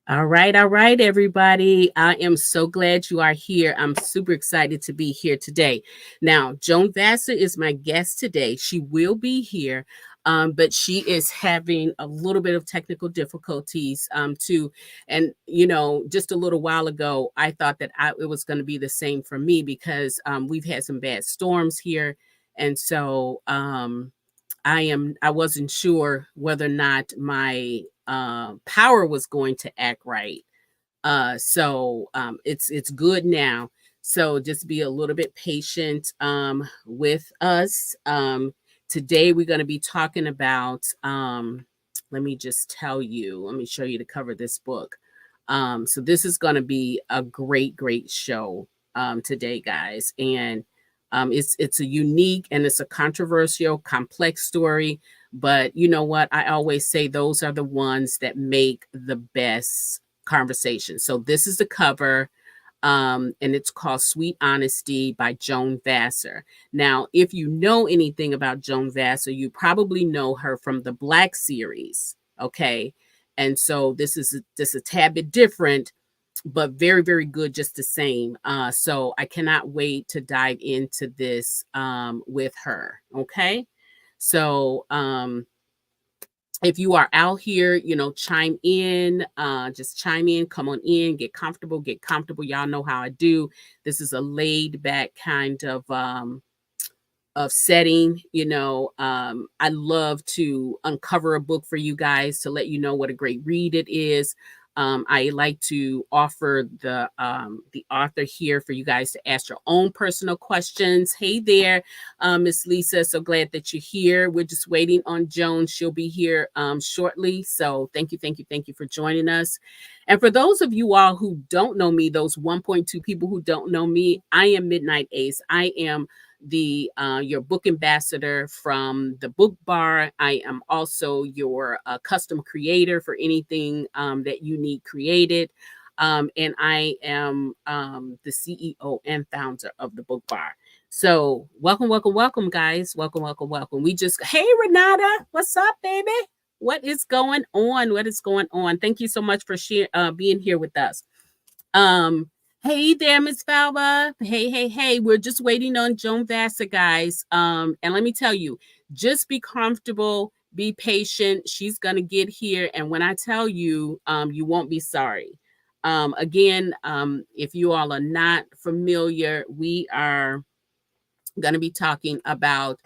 All right, everybody. I am so glad you are here. I'm super excited to be here today. Now, Joan Vassar is my guest today. She will be here, but she is having a little bit of technical difficulties too. And just a little while ago, I thought that it was going to be the same for me because we've had some bad storms here, and so I wasn't sure whether or not my power was going to act right. It's good now. So just be a little bit patient with us. Today we're going to be talking about. Let me just tell you. Let me show you the cover of this book. So this is going to be a great show today, guys, and it's a unique and it's a controversial, complex story. But you know what? I always say those are the ones that make the best conversation. So this is the cover, and it's called Sweet Honesty by Joan Vassar. Now, if you know anything about Joan Vassar, you probably know her from the Black series. Okay. And so this is a tad bit different, but very good just the same. So I cannot wait to dive into this with her. Okay. So if you are out here, chime in, just chime in, come on in, get comfortable, get comfortable. Y'all know how I do. This is a laid back kind of setting. I love to uncover a book for you guys to let you know what a great read it is. I like to offer the author here for you guys to ask your own personal questions. Hey there, Miss Lisa. So glad that you're here. We're just waiting on Joan. She'll be here shortly. So thank you for joining us. And for those of you all who don't know me, those 1.2 people who don't know me, I am Midnight Ace. I am the your book ambassador from the Book Bar. I am also your custom creator for anything that you need created. And I am the CEO and founder of the Book Bar. So welcome, guys. Welcome. Hey, Renata, what's up, baby? What is going on? What is going on? Thank you so much for being here with us. Hey there, Miss Falva. Hey. We're just waiting on Joan Vassar, guys. And let me tell you, just be comfortable, be patient. She's gonna get here, and when I tell you, you won't be sorry. Again, if you all are not familiar, we are gonna be talking about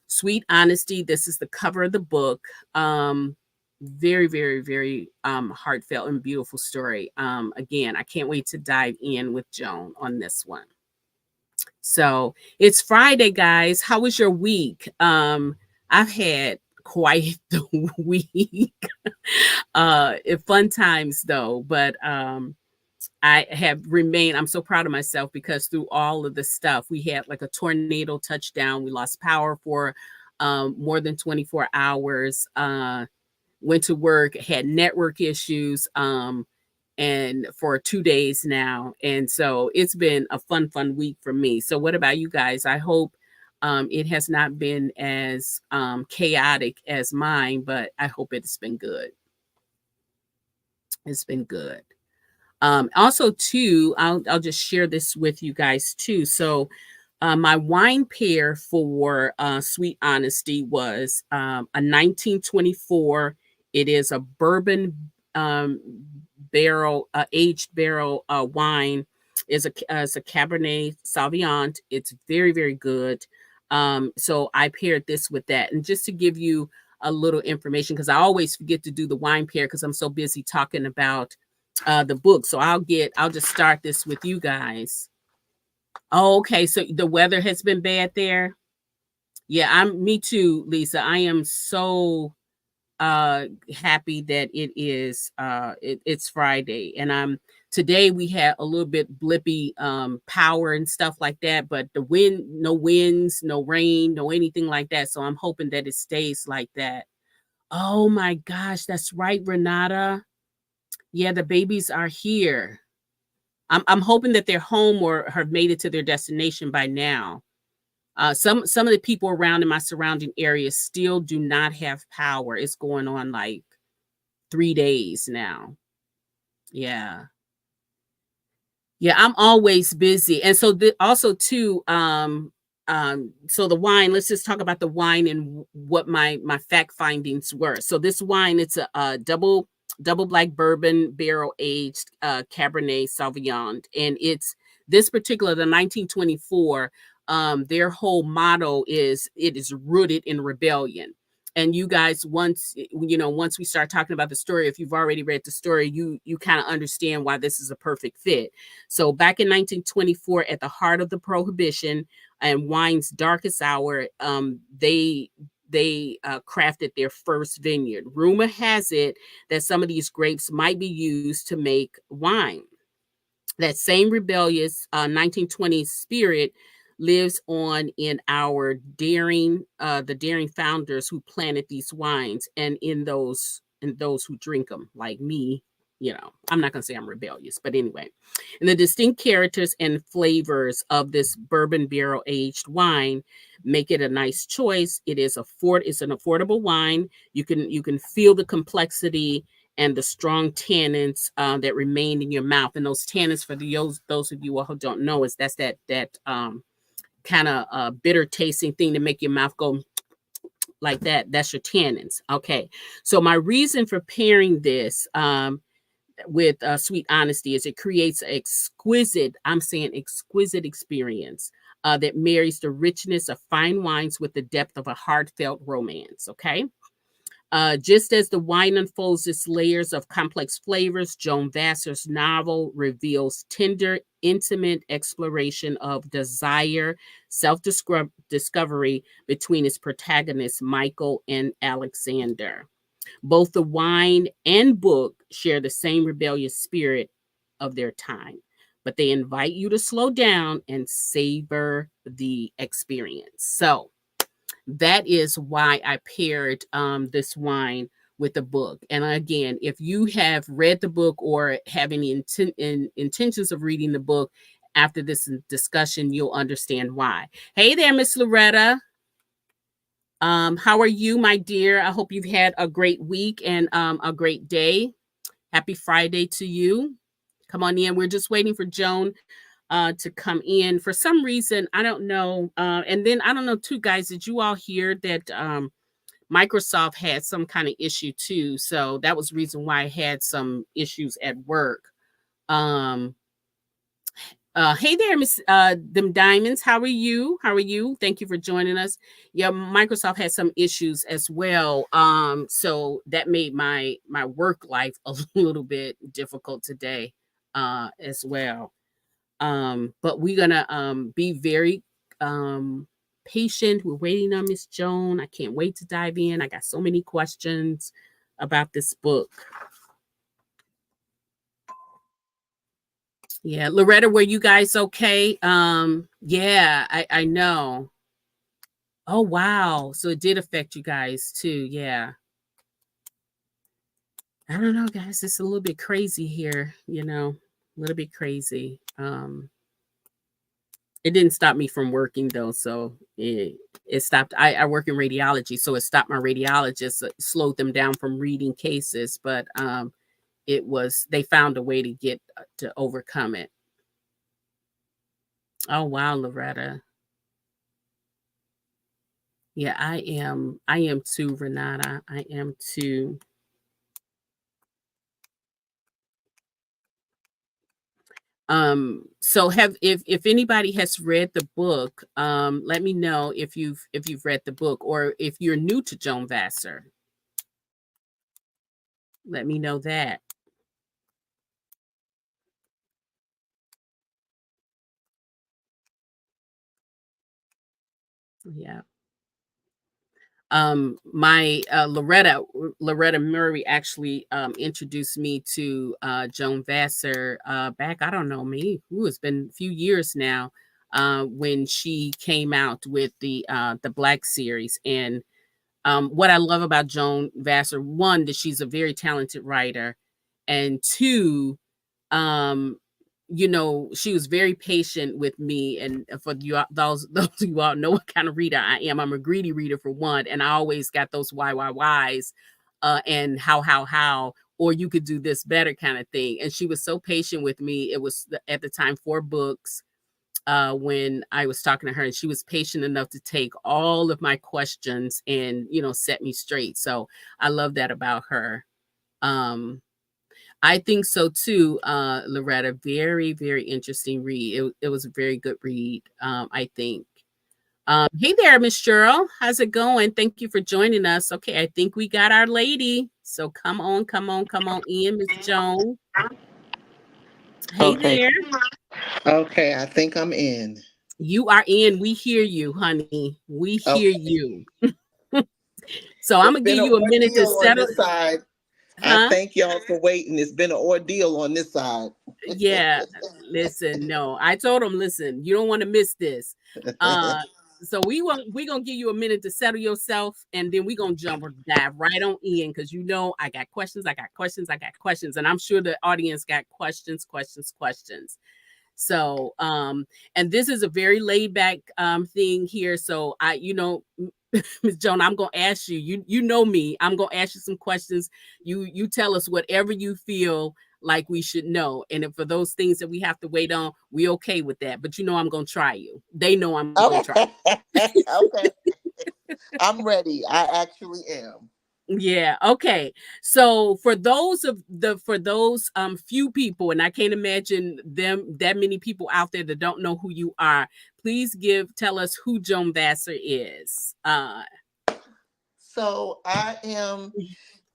Sweet Honesty. This is the cover of the book. Very heartfelt and beautiful story. Again, I can't wait to dive in with Joan on this one. So it's Friday, guys. How was your week? I've had quite the week. Fun times though, but I have remained, I'm so proud of myself because through all of the stuff, we had like a tornado touchdown. We lost power for more than 24 hours. Went to work, had network issues, and for 2 days now. And so it's been a fun week for me. So what about you guys? I hope it has not been as chaotic as mine, but I hope it's been good. It's been good. Also, too, I'll just share this with you guys too. So, my wine pair for Sweet Honesty was a 1924. It is a bourbon barrel, aged barrel wine. Is a Cabernet Sauvignon. It's very good. So I paired this with that, and just to give you a little information, because I always forget to do the wine pair because I'm so busy talking about the book. So I'll just start this with you guys. Oh, okay. So the weather has been bad there. Yeah, me too, Lisa. I am so happy that it's Friday, and today we had a little bit blippy power and stuff like that, but the no winds, no rain, no anything like that. So I'm hoping that it stays like that. Oh my gosh, that's right, Renata. Yeah, the babies are here. I'm hoping that they're home or have made it to their destination by now. Some of the people around in my surrounding areas still do not have power. It's going on like 3 days now. Yeah. Yeah, I'm always busy. And so also too, so the wine, let's just talk about the wine and what my fact findings were. So this wine, it's a double black bourbon barrel aged Cabernet Sauvignon, and it's this particular the 1924. Their whole motto is it is rooted in rebellion. And you guys, once we start talking about the story, if you've already read the story, you kind of understand why this is a perfect fit. So back in 1924, at the heart of the prohibition and wine's darkest hour, they crafted their first vineyard. Rumor has it that some of these grapes might be used to make wine. That same rebellious 1920s spirit lives on in our the daring founders who planted these wines, and in those who drink them, like me. I'm not going to say I'm rebellious, but anyway. And the distinct characters and flavors of this bourbon barrel aged wine make it a nice choice. It's an affordable wine. You can feel the complexity and the strong tannins that remain in your mouth. And those tannins, for those of you who don't know, is that's that kind of bitter tasting thing to make your mouth go like that. That's your tannins. Okay. So my reason for pairing this with Sweet Honesty is it creates an exquisite, I'm saying exquisite experience that marries the richness of fine wines with the depth of a heartfelt romance. Okay. Just as the wine unfolds its layers of complex flavors, Joan Vassar's novel reveals tender, intimate exploration of desire, self discovery between its protagonists, Michael and Alexander. Both the wine and book share the same rebellious spirit of their time, but they invite you to slow down and savor the experience. So, that is why I paired this wine with the book. And again, if you have read the book or have any intentions of reading the book after this discussion, you'll understand why. Hey there, Miss Loretta. How are you, my dear? I hope you've had a great week and a great day. Happy Friday to you. Come on in. We're just waiting for Joan to come in. For some reason, I don't know. And then I don't know, too, guys, did you all hear that Microsoft had some kind of issue too? So that was the reason why I had some issues at work. Um, hey there, Miss Them Diamonds. How are you? How are you? Thank you for joining us. Yeah, Microsoft had some issues as well. So that made my work life a little bit difficult today, as well. But we're gonna be very patient. We're waiting on Miss Joan. I can't wait to dive in. I got so many questions about this book. Yeah, Loretta, were you guys okay? Yeah, I know. Oh wow. So it did affect you guys too. Yeah. I don't know, guys. It's a little bit crazy here, a little bit crazy. It didn't stop me from working though, so it stopped. I work in radiology, so it stopped my radiologist, slowed them down from reading cases, but they found a way to get to overcome it. Oh wow, Loretta. Yeah, I am too, Renata. I am too. So have if anybody has read the book, let me know if you've read the book, or if you're new to Joan Vassar, let me know that. Yeah. My Loretta Murray actually introduced me to Joan Vassar back, I don't know, me, it's been a few years now, when she came out with the Black series. And what I love about Joan Vassar, one, that she's a very talented writer, and two, um, she was very patient with me. And for you, those of you all know what kind of reader I am. I'm a greedy reader for one, and I always got those whys, and how or you could do this better kind of thing. And she was so patient with me. It was at the time 4 books when I was talking to her, and she was patient enough to take all of my questions and, set me straight. So I love that about her. Um, I think so too, Loretta. Very, very interesting read. It was a very good read, I think. Hey there, Miss Cheryl. How's it going? Thank you for joining us. Okay, I think we got our lady. So come on, come on, come on in, Miss Joan. Hey Okay. there. Okay, I think I'm in. You are in. We hear you, honey. We hear Okay. you. So I'm It's gonna give been an you a minute to ordeal on settle, this side. I huh? thank y'all for waiting. It's been an ordeal on this side. Yeah. Listen, no. I told him, listen, you don't want to miss this. Uh so we gonna give you a minute to settle yourself, and then we gonna jump or dive right on in, because I got questions, I got questions, I got questions, and I'm sure the audience got questions, questions, questions. So, and this is a very laid back thing here. So Miss Joan, I'm gonna ask you. You know me. I'm gonna ask you some questions. You tell us whatever you feel like we should know. And if for those things that we have to wait on, we okay with that. But I'm gonna try you. They know I'm gonna try. Okay. Okay. I'm ready. I actually am. Yeah, okay. So for those few people, and I can't imagine them that many people out there that don't know who you are, please tell us who Joan Vassar is. So I am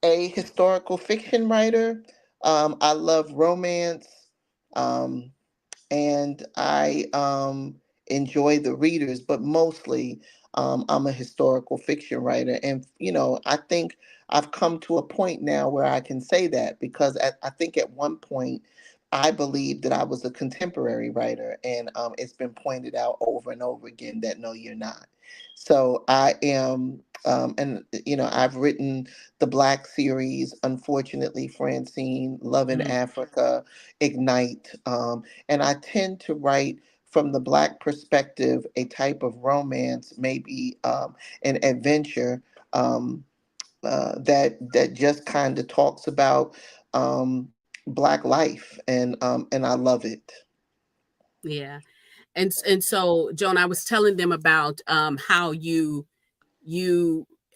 a historical fiction writer. I love romance. Um, and I enjoy the readers, but mostly I'm a historical fiction writer. And, I think I've come to a point now where I can say that because I think at one point I believed that I was a contemporary writer, and it's been pointed out over and over again that no, you're not. So I am. And I've written the Black series, unfortunately, Francine, Love in Mm, Africa, Ignite. And I tend to write from the Black perspective, a type of romance, maybe an adventure that just kind of talks about Black life, and I love it. yeah. And so, Joan, I was telling them about how you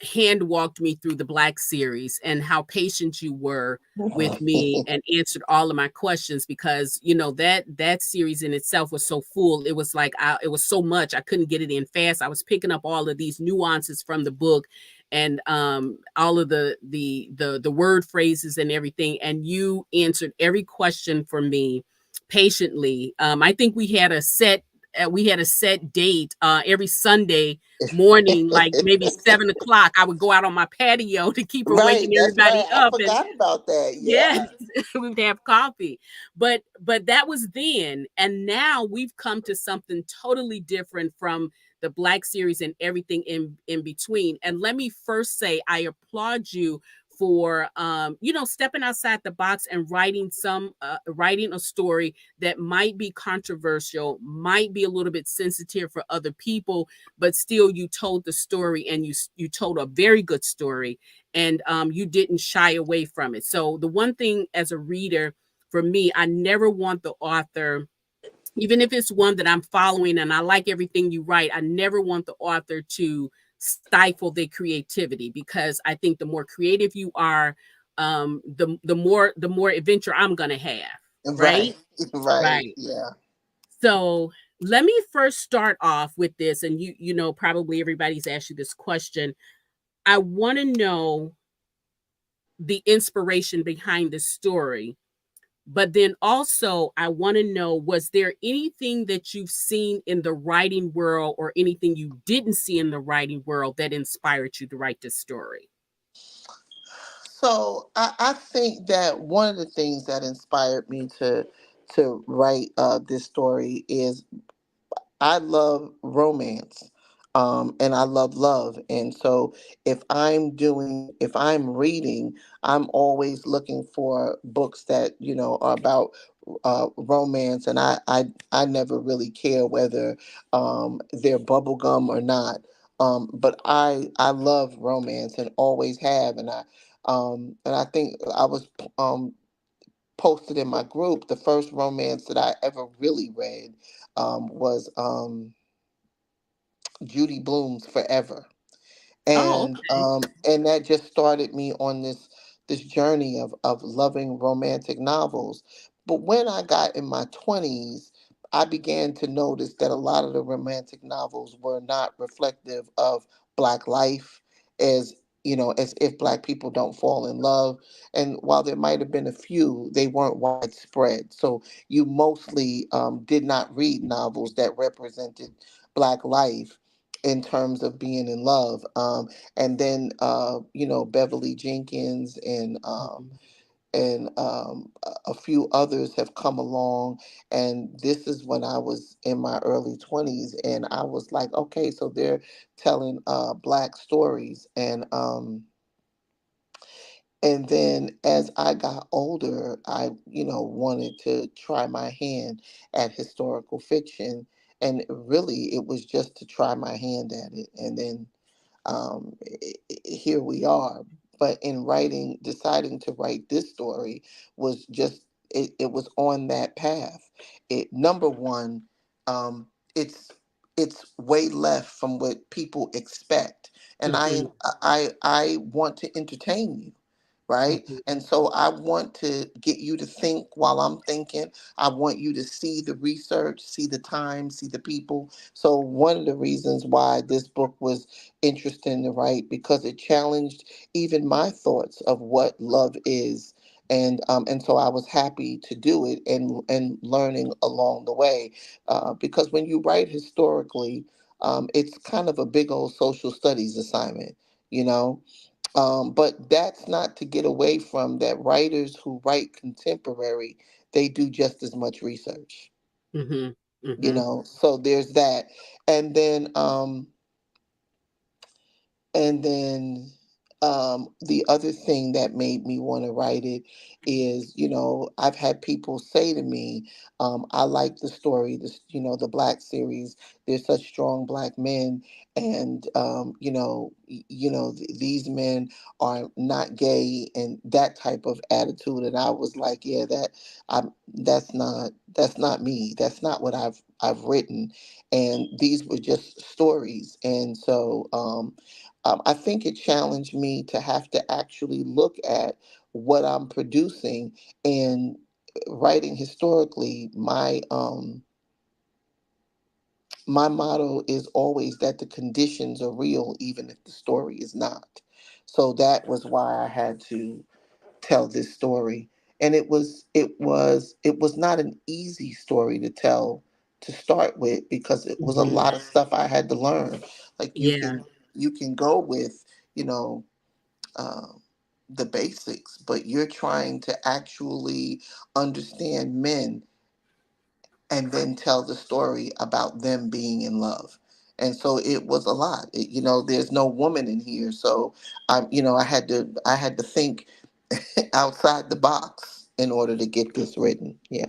hand walked me through the Black series, and how patient you were with me and answered all of my questions, because that series in itself was so full. It was like it was so much, I couldn't get it in fast. I was picking up all of these nuances from the book, and all of the word phrases and everything, and you answered every question for me patiently. I think we had a set date every Sunday morning, like maybe 7 o'clock. I would go out on my patio to keep from Right, waking that's right. everybody I up, and forgot about that. yeah, Yeah. we would have coffee. But that was then, and now we've come to something totally different from the Black series and everything in between. And let me first say, I applaud you for stepping outside the box and writing a story that might be controversial, might be a little bit sensitive for other people, but still you told the story, and you told a very good story, and you didn't shy away from it. So the one thing as a reader, for me, I never want the author, even if it's one that I'm following and I like everything you write, I never want the author to stifle their creativity, because I think the more creative you are, the more adventure I'm gonna have. Right. Right, Right. right. Yeah. So let me first start off with this, and probably everybody's asked you this question. I want to know the inspiration behind the story. But then also, I want to know, was there anything that you've seen in the writing world, or anything you didn't see in the writing world, that inspired you to write this story? So I think that one of the things that inspired me to write this story is I love romance. And I love love. And so if I'm reading, I'm always looking for books that, are about romance. And I never really care whether they're bubblegum or not. But I love romance and always have. And And I think I was posted in my group. The first romance that I ever really read was Judy Blume's Forever, Oh, okay. and that just started me on this journey of loving romantic novels. But when I got in my 20s, I began to notice that a lot of the romantic novels were not reflective of Black life, as as if Black people don't fall in love. And while there might have been a few, they weren't widespread. So you mostly did not read novels that represented Black life in terms of being in love. And then Beverly Jenkins Mhm. and a few others have come along, and this is when I was in my early 20s, and I was like, okay, so they're telling Black stories. And then as I got older, I wanted to try my hand at historical fiction, and really it was just to try my hand at it. And then here we are. But in writing, deciding to write this story was just it was on that path. It number one, um, it's it's way left from what people expect, and Mhm. I want to entertain you, right? Mhm. And so I want to get you to think while I'm thinking. I want you to see the research, see the time, see the people. So one of the reasons why this book was interesting to write, because it challenged even my thoughts of what love is. And so I was happy to do it, and learning along the way, because when you write historically, it's kind of a big old social studies assignment, you know. But that's not to get away from that writers who write contemporary, they do just as much research, Mhm. Mhm. so there's that. And then and then the other thing that made me want to write it is, I've had people say to me, I like the story, this, the Black series. There's such strong Black men, and these men are not gay, and that type of attitude. And I was like, yeah, that's not me. That's not what I've written, and these were just stories. And so I think it challenged me to have to actually look at what I'm producing, and writing historically. My motto is always that the conditions are real, even if the story is not. So that was why I had to tell this story, and it was not an easy story to tell to start with, because it was a Mhm. lot of stuff I had to learn. Like Yeah. you can go with you know um, the basics, but you're trying to actually understand men, and then tell the story about them being in love. And so it was a lot. There's no woman in here, so I had to think outside the box in order to get this written. Yeah.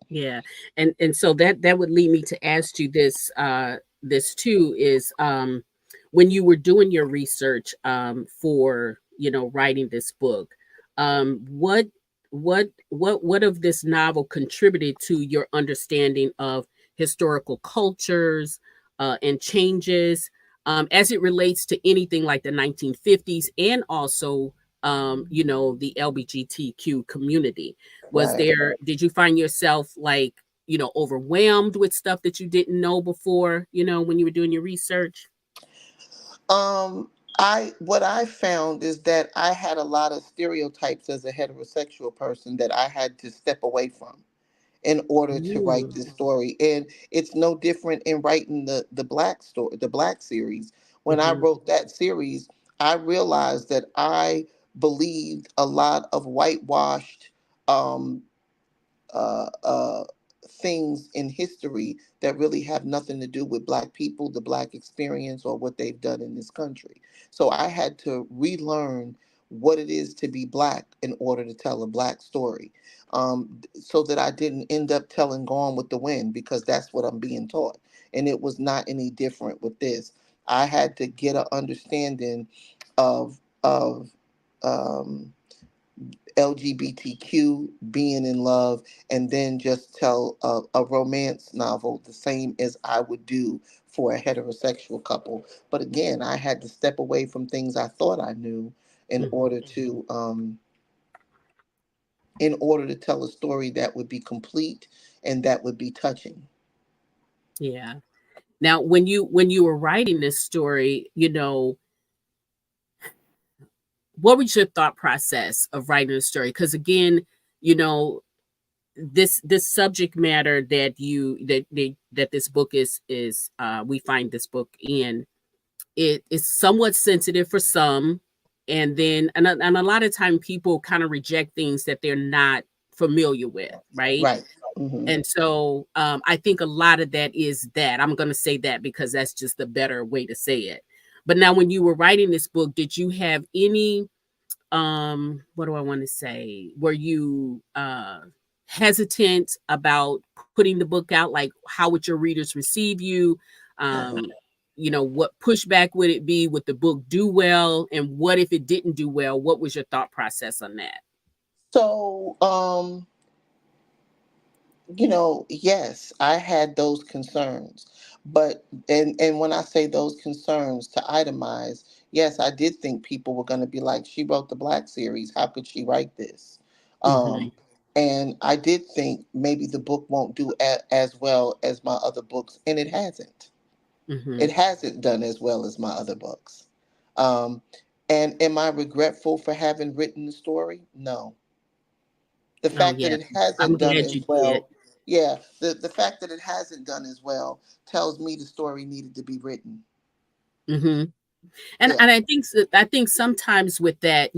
Yeah, and so that would lead me to ask you this this too is when you were doing your research for writing this book, what what of this novel contributed to your understanding of historical cultures and changes as it relates to anything like the 1950s and also the LGBTQ community? Was Right. there, did you find yourself like, overwhelmed with stuff that you didn't know before, when you were doing your research? What I found is that I had a lot of stereotypes as a heterosexual person that I had to step away from in order to write Ooh. this story. And it's no different in writing the Black story, the Black series. When I Mhm. wrote that series, I realized that I believed a lot of whitewashed um, uh, uh, things in history that really have nothing to do with Black people, the Black experience, or what they've done in this country. So I had to relearn what it is to be Black in order to tell a Black story, so that I didn't end up telling Gone with the Wind, because that's what I'm being taught. And it was not any different with this. I had to get an understanding of um, LGBTQ, being in love, and then just tell a romance novel the same as I would do for a heterosexual couple. But again, I had to step away from things I thought I knew in Mhm. order to in order to tell a story that would be complete and that would be touching. Yeah. Now, when you were writing this story, what was your thought process of writing a story? Because again, you know, this subject matter that this book is we find this book in, it is somewhat sensitive for some, and then and a lot of time people kind of reject things that they're not familiar with, right? Right. Hmm. And so I think a lot of that is that I'm going to say that because that's just the better way to say it. But now, when you were writing this book, did you have any what do I want to say, were you hesitant about putting the book out? Like, how would your readers receive you? um what pushback would it be? Would the book do well? And what if it didn't do well? What was your thought process on that? So, yes, I had those concerns. But and when I say those concerns, to itemize, yes, I did think people were going to be like, she wrote the Black series, how could she write this? Mm-hmm. Um and I did think maybe the book won't do as well as my other books, and it hasn't. Mm-hmm. It hasn't done as well as my other books. Um and am I regretful for having written the story? No. The Oh fact that yeah, it I'm hasn't done glad as you did. well, yeah, the fact that it hasn't done as well tells me the story needed to be written. Mm-hmm. And Yeah. I think sometimes with that,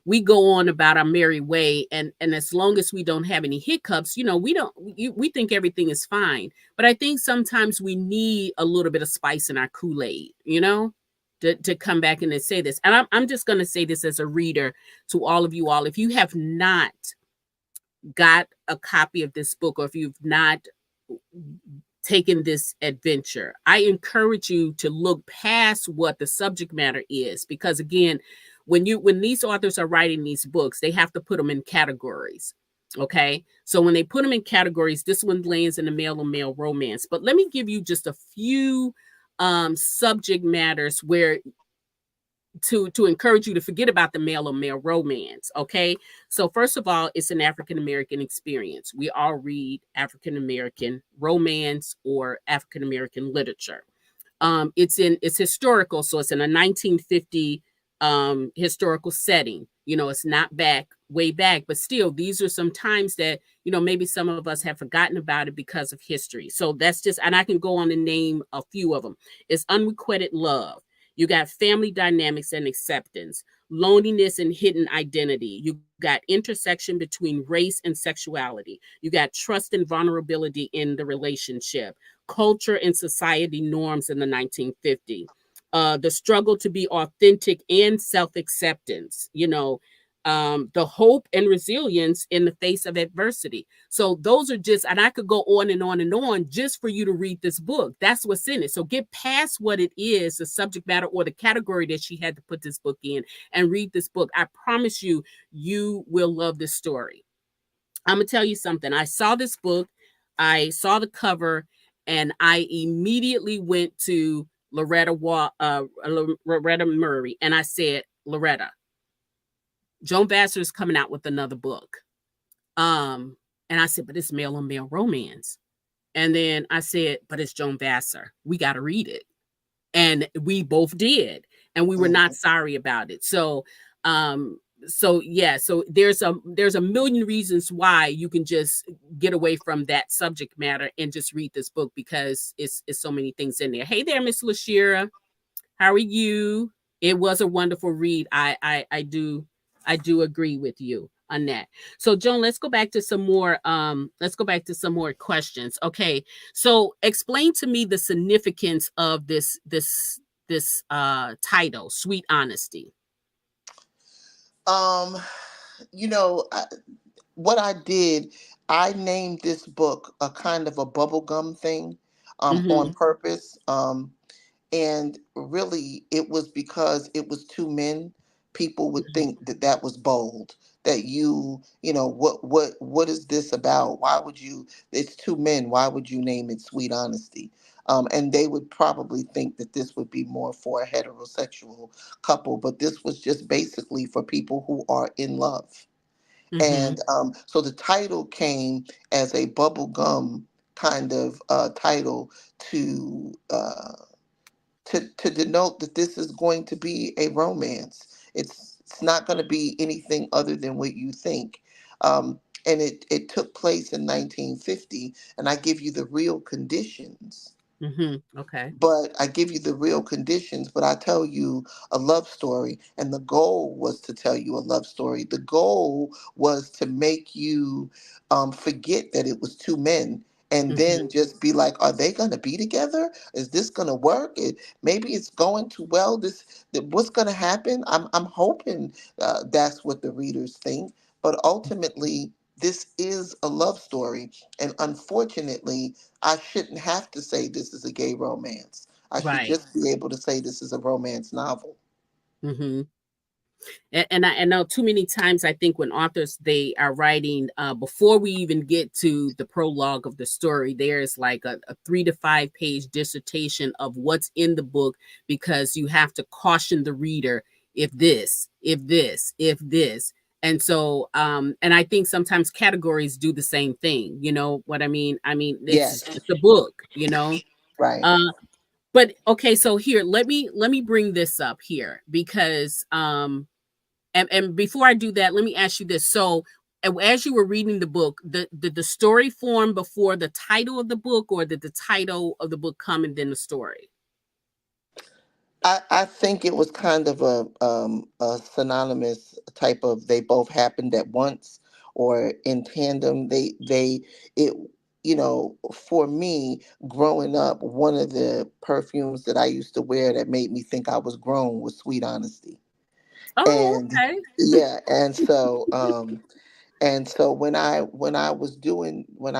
we go on about our merry way, and as long as we don't have any hiccups, we think everything is fine. But I think sometimes we need a little bit of spice in our Kool-Aid, to come back and to say this. And I'm just going to say this as a reader to all of you all. If you have not got a copy of this book, or if you've not taken this adventure, I encourage you to look past what the subject matter is, because again, when these authors are writing these books, they have to put them in categories. Okay, so when they put them in categories, this one lands in the male and male romance. But let me give you just a few subject matters where to encourage you to forget about the male or male romance. Okay, so first of all, it's an African American experience. We all read African American romance or African American literature. It's historical, so it's in a 1950 historical setting. It's not back way back, but still, these are some times that maybe some of us have forgotten about it because of history. So that's just, and I can go on and name a few of them. It's unrequited love. You got family dynamics and acceptance, loneliness and hidden identity. You got intersection between race and sexuality. You got trust and vulnerability in the relationship, culture and society norms in the 1950s, the struggle to be authentic and self-acceptance, the hope and resilience in the face of adversity. So those are just, and I could go on and on and on just for you to read this book. That's what's in it. So get past what it is, the subject matter or the category that she had to put this book in, and read this book. I promise you, you will love this story. I'm gonna tell you something. I saw this book, I saw the cover, and I immediately went to Loretta Murray, and I said, Loretta, Joan Vassar is coming out with another book. Um, and I said, but it's male on male romance. And then I said, but it's Joan Vassar. We got to read it. And we both did, and we were not Mhm. sorry about it. Um so there's a million reasons why you can just get away from that subject matter and just read this book, because it's so many things in there. Hey there, Miss Lashira, how are you? It was a wonderful read. I do agree with you on that. So Joan, let's go back to some more questions. Okay. So explain to me the significance of this title, Sweet Honesty. Um, you know, I, what I did, I named this book a kind of a bubblegum thing, on Mhm. purpose. And really, it was because it was two men people would Mhm. think that that was bold. That you know, what is this about? Why would you? It's two men. Why would you name it Sweet Honesty? And they would probably think that this would be more for a heterosexual couple, but this was just basically for people who are in love. And Mhm. so the title came as a bubblegum kind of title to to denote that this is going to be a romance. It's not going to be anything other than what you think. And it took place in 1950, and I give you the real conditions. Mhm. Okay. But I give you the real conditions, but I tell you a love story. And the goal was to tell you a love story. The goal was to make you forget that it was two men, and then Mhm. just be like, are they going to be together? Is this going to work? Maybe it's going too well. What's going to happen? I'm hoping that's what the readers think. But ultimately, this is a love story. And unfortunately, I shouldn't have to say this is a gay romance. I should Right. just be able to say this is a romance novel. Mhm. And I know too many times I think when authors they are writing before we even get to the prologue of the story, there's like a 3 to 5 page dissertation of what's in the book because you have to caution the reader if this, if this, if this. And so and I think sometimes categories do the same thing. You know what I mean? I mean, it's Yes, just a book, you know. right. Uh but okay, so here, let me bring this up here because and before I do that, let me ask you this. So, as you were reading the book, did the story form before the title of the book, or did the title of the book come and then the story? I think it was kind of a synonymous type of they both happened at once or in tandem. It you know, for me growing up, one of the perfumes that I used to wear that made me think I was grown was Sweet Honesty. Oh, And okay. yeah, and so when I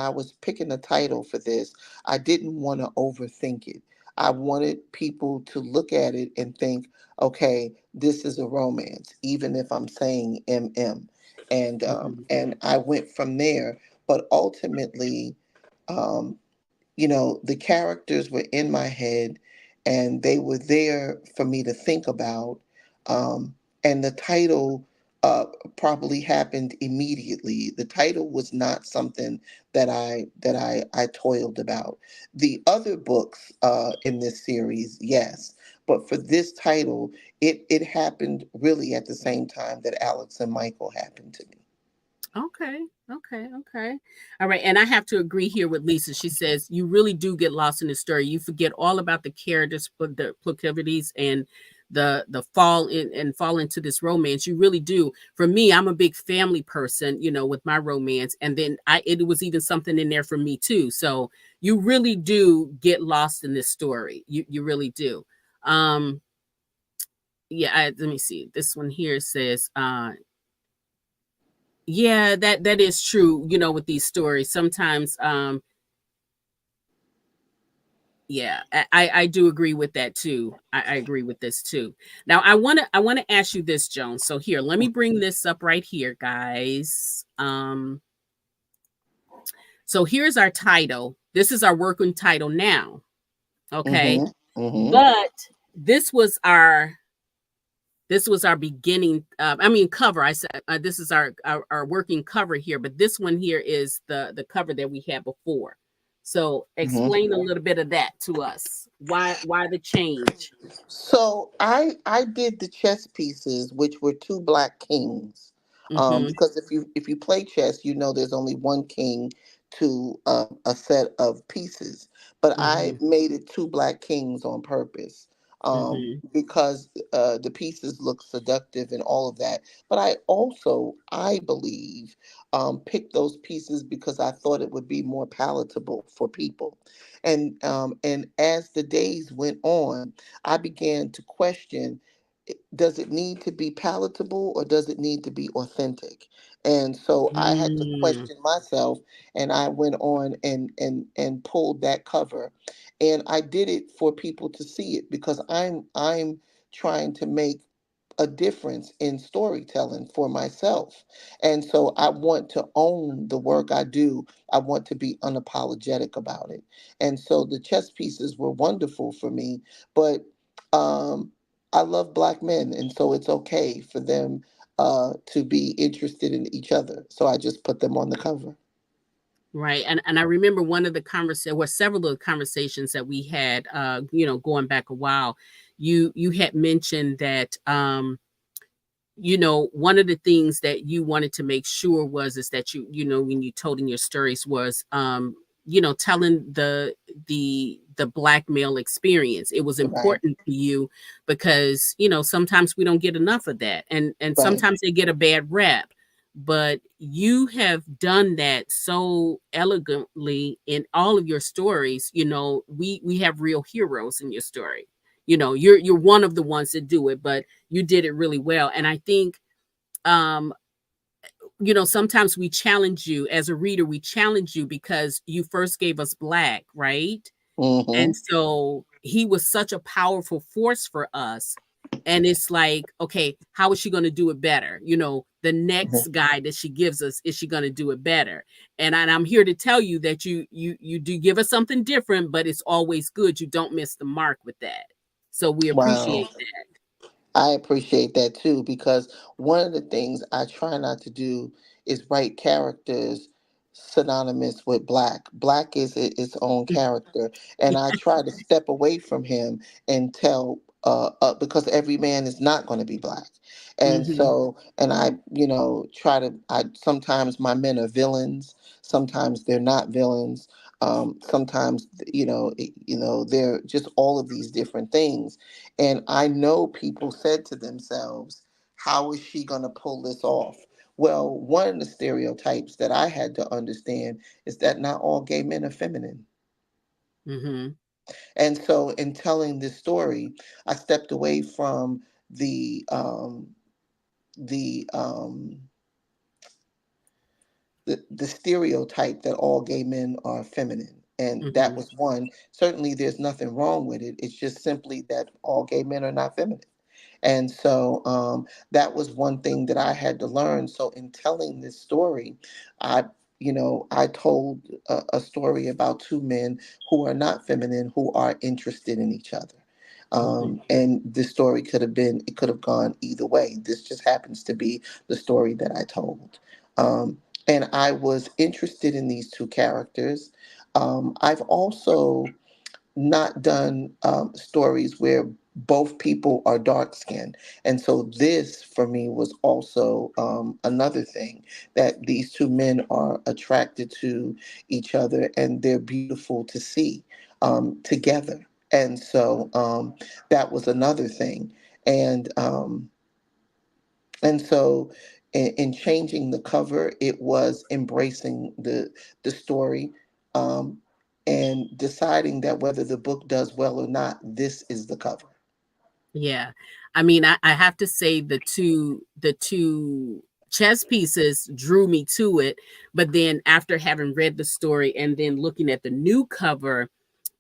was picking the title for this, I didn't want to overthink it. I wanted people to look at it and think, okay, this is a romance, even if I'm saying MM. Hmm. And I went from there. But ultimately, um, you know, the characters were in my head and they were there for me to think about. Um, and the title uh, probably happened immediately. The title was not something I toiled about. The other books in this series, yes, but for this title, it happened really at the same time that Alex and Michael happened to me. Okay. Okay. Okay. All right. And I have to agree here with Lisa. She says you really do get lost in the story. You forget all about the characters, the proclivities, and the fall in and fall into this romance. You really do. For me, I'm a big family person, you know, with my romance, and then I it was even something in there for me too. So you really do get lost in this story. You really do. Um, yeah. Let me see. This one here says, yeah, that is true, you know, with these stories. Sometimes yeah, I do agree with that too. I agree with this too. Now I wanna ask you this, Joan. So here, let me bring this up right here, guys. So here's our title. This is our working title now. Okay. Mm-hmm. Mm-hmm. But this was our this was our beginning I mean cover. I said this is our working cover here, but this one here is the cover that we had before. So Mm-hmm. explain a little bit of that to us. Why the change? So I did the chess pieces, which were two black kings, Mhm. because if you play chess, you know there's only one king to a set of pieces. But I Mhm. made it two black kings on purpose, Mhm. because the pieces look seductive and all of that. But I also, I believe, picked those pieces because I thought it would be more palatable for people. And as the days went on, I began to question, does it need to be palatable or does it need to be authentic? And so I had to Mm. question myself, and I went on and pulled that cover. And I did it for people to see it because I'm trying to make a difference in storytelling for myself. And so I want to own the work I do. I want to be unapologetic about it. And so the chess pieces were wonderful for me, but um, I love Black men. And so it's okay for them to be interested in each other. So I just put them on the cover. Right. And I remember one of the conversations, or several of the conversations that we had, going back a while, you had mentioned that, one of the things that you wanted to make sure was is that when you told in your stories was, telling the Black male experience. It was Right, important to you because, sometimes we don't get enough of that. And right. sometimes they get a bad rep. But you have done that so elegantly in all of your stories. We have real heroes in your story. You're one of the ones that do it, but you did it really well. And I think, um, sometimes we challenge you as a reader, we challenge you because you first gave us Black, right? And Hmm. so he was such a powerful force for us. And it's like, okay, how is she going to do it better? The next guy that she gives us, is she going to do it better? And I'm here to tell you that you do give us something different, but it's always good. You don't miss the mark with that. So we Wow. appreciate that. I appreciate that too, because one of the things I try not to do is write characters synonymous with black. Black is its own character, and I try to step away from him and tell, because every man is not going to be black, and Hmm. so, and I, try to. I sometimes my men are villains, sometimes they're not villains, sometimes they're just all of these different things, and I know people said to themselves, how is she going to pull this off? Well, one of the stereotypes that I had to understand is that not all gay men are feminine. Hmm. And so, in telling this story, I stepped away from the the stereotype that all gay men are feminine. And that Hmm. was one. Certainly, there's nothing wrong with it. It's just simply that all gay men are not feminine. And so that was one thing that I had to learn. So in telling this story, I, I told a story about two men who are not feminine, who are interested in each other. Hmm. And the story it could have gone either way. This just happens to be the story that I told. And I was interested in these two characters. I've also not done stories where both people are dark skinned. And so this for me was also another thing, that these two men are attracted to each other and they're beautiful to see together. And so that was another thing. And and so in changing the cover, it was embracing the story, um, and deciding that whether the book does well or not, this is the cover. Yeah. I mean, I have to say the two chess pieces drew me to it. But then after having read the story and then looking at the new cover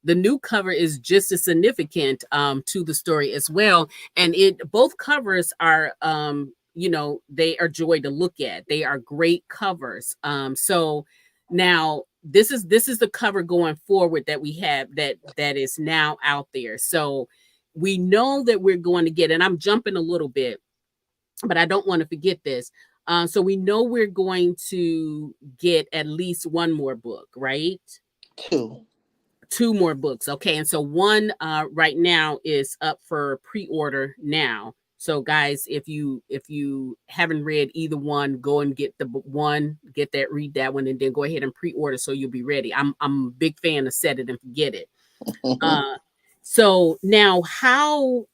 is just as significant to the story as well. And it both covers are they are joy to look at. They are great covers. So now this is the cover going forward that we have that is now out there. So we know that we're going to get, and I'm jumping a little bit, but I don't want to forget this. So we know we're going to get at least one more book, right? Two. Two more books. Okay. And so one right now is up for pre-order now. So guys, if you haven't read either one, go and get the one, get that, read that one, and then go ahead and pre-order so you'll be ready. I'm a big fan of set it and forget it. Uh so now how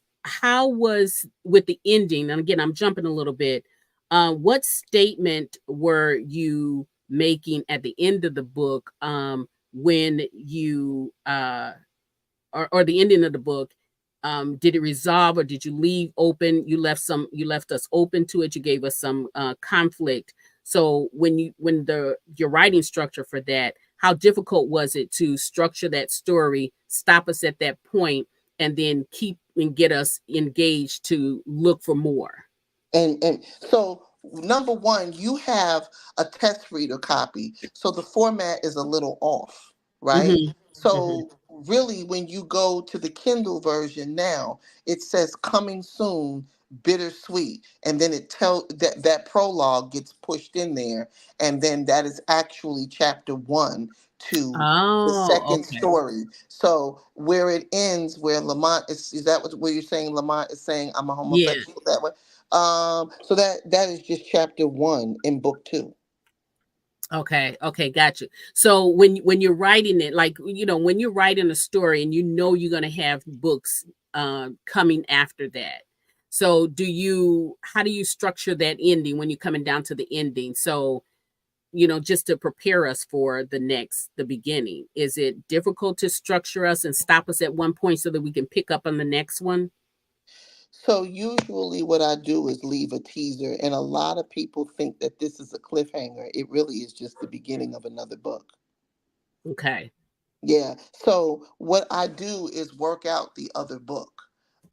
was with the ending? And again, I'm jumping a little bit. What statement were you making at the end of the book when you or the ending of the book? Did it resolve or did you leave open? You left us open to it. You gave us some conflict. So when the your writing structure for that, how difficult was it to structure that story, stop us at that point, and then keep and get us engaged to look for more? And so number one, you have a test reader copy, so the format is a little off, right? Mhm. Mhm. So really, when you go to the Kindle version now, it says coming soon, bittersweet, and then it tell that prologue gets pushed in there, and then that is actually chapter one to the Oh, second okay. story. So where it ends, where Lamont is that where you're saying Lamont is saying I'm a Yeah. homosexual that way? So that is just chapter one in book two. Okay. Okay. Gotcha. So when you're writing it, like when you're writing a story and you're gonna have books coming after that. So how do you structure that ending when you're coming down to the ending? So just to prepare us for the beginning. Is it difficult to structure us and stop us at one point so that we can pick up on the next one? So usually what I do is leave a teaser, and a lot of people think that this is a cliffhanger. It really is just the beginning of another book. Okay. Yeah. So what I do is work out the other book,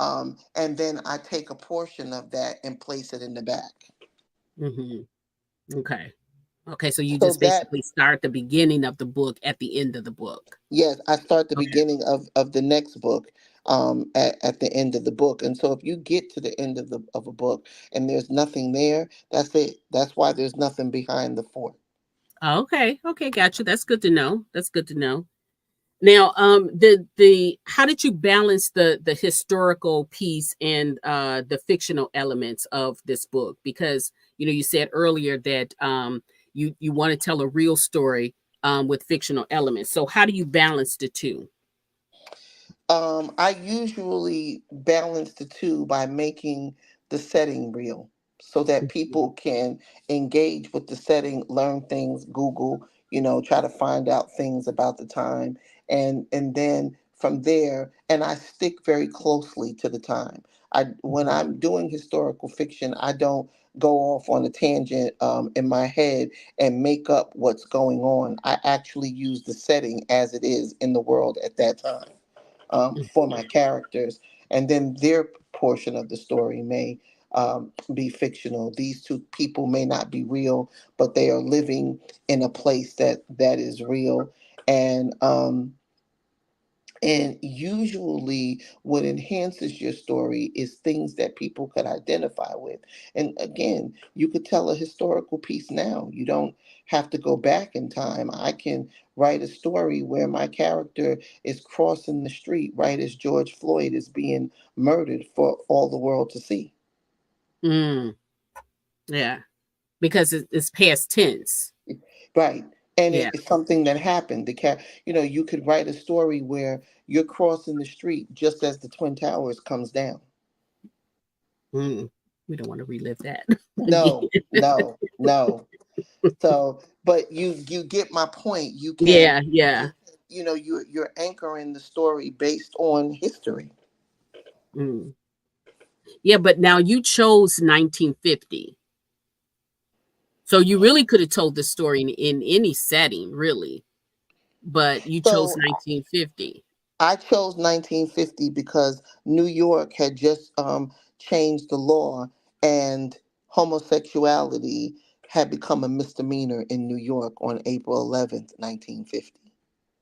and then I take a portion of that and place it in the back. Hmm. Okay. Okay. So you So just that basically start the beginning of the book at the end of the book. yes, I start the Okay. beginning of the next book at the end of the book. And so if you get to the end of a book and there's nothing there, that's it. That's why there's nothing behind the fort. Okay. Okay. Gotcha. That's good to know. That's good to know. Now, the how did you balance the historical piece and the fictional elements of this book? Because you said earlier that you want to tell a real story with fictional elements. So how do you balance the two? I usually balance the two by making the setting real so that Mhm. people can engage with the setting, learn things, Google, try to find out things about the time. And then from there, and I stick very closely to the time. When Mhm. I'm doing historical fiction, I don't go off on a tangent in my head and make up what's going on. I actually use the setting as it is in the world at that time for my characters, and then their portion of the story may be fictional. These two people may not be real, but they are living in a place that is real, and usually, what enhances your story is things that people could identify with. And again, you could tell a historical piece now. You don't have to go back in time. I can write a story where my character is crossing the street right as George Floyd is being murdered for all the world to see. Mm, yeah, because it's past tense. Right. And Yeah. it's something that happened. You could write a story where you're crossing the street just as the Twin Towers comes down. Mm. We don't want to relive that again. No, no, no. So, but you get my point. Yeah. Yeah. You're anchoring the story based on history. Mm. Yeah, but now you chose 1950. So you really could have told the story in any setting, really, but you chose So 1950. I chose 1950 because New York had just changed the law, and homosexuality had become a misdemeanor in New York on April 11th, 1950.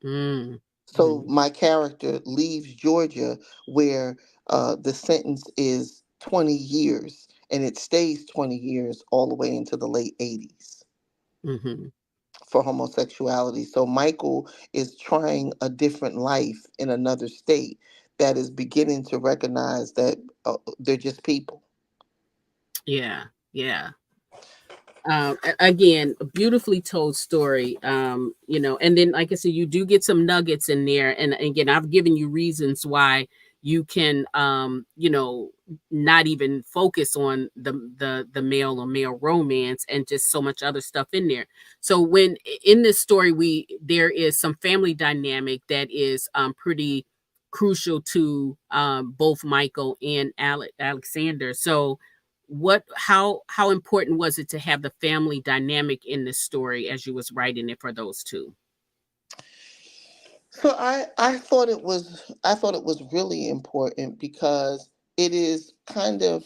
Mm. So Mhm. my character leaves Georgia, where the sentence is 20 years, and it stays 20 years all the way into the late 80s Mhm. for homosexuality. So Michael is trying a different life in another state that is beginning to recognize that they're just people. Yeah. Yeah. Again, a beautifully told story. And then like I said, you do get some nuggets in there. And again, I've given you reasons why you can not even focus on the male or male romance and just so much other stuff in there. So when in this story we there is some family dynamic that is pretty crucial to both Michael and Alexander. So how important was it to have the family dynamic in this story as you was writing it for those two? So I thought it was really important because it is kind of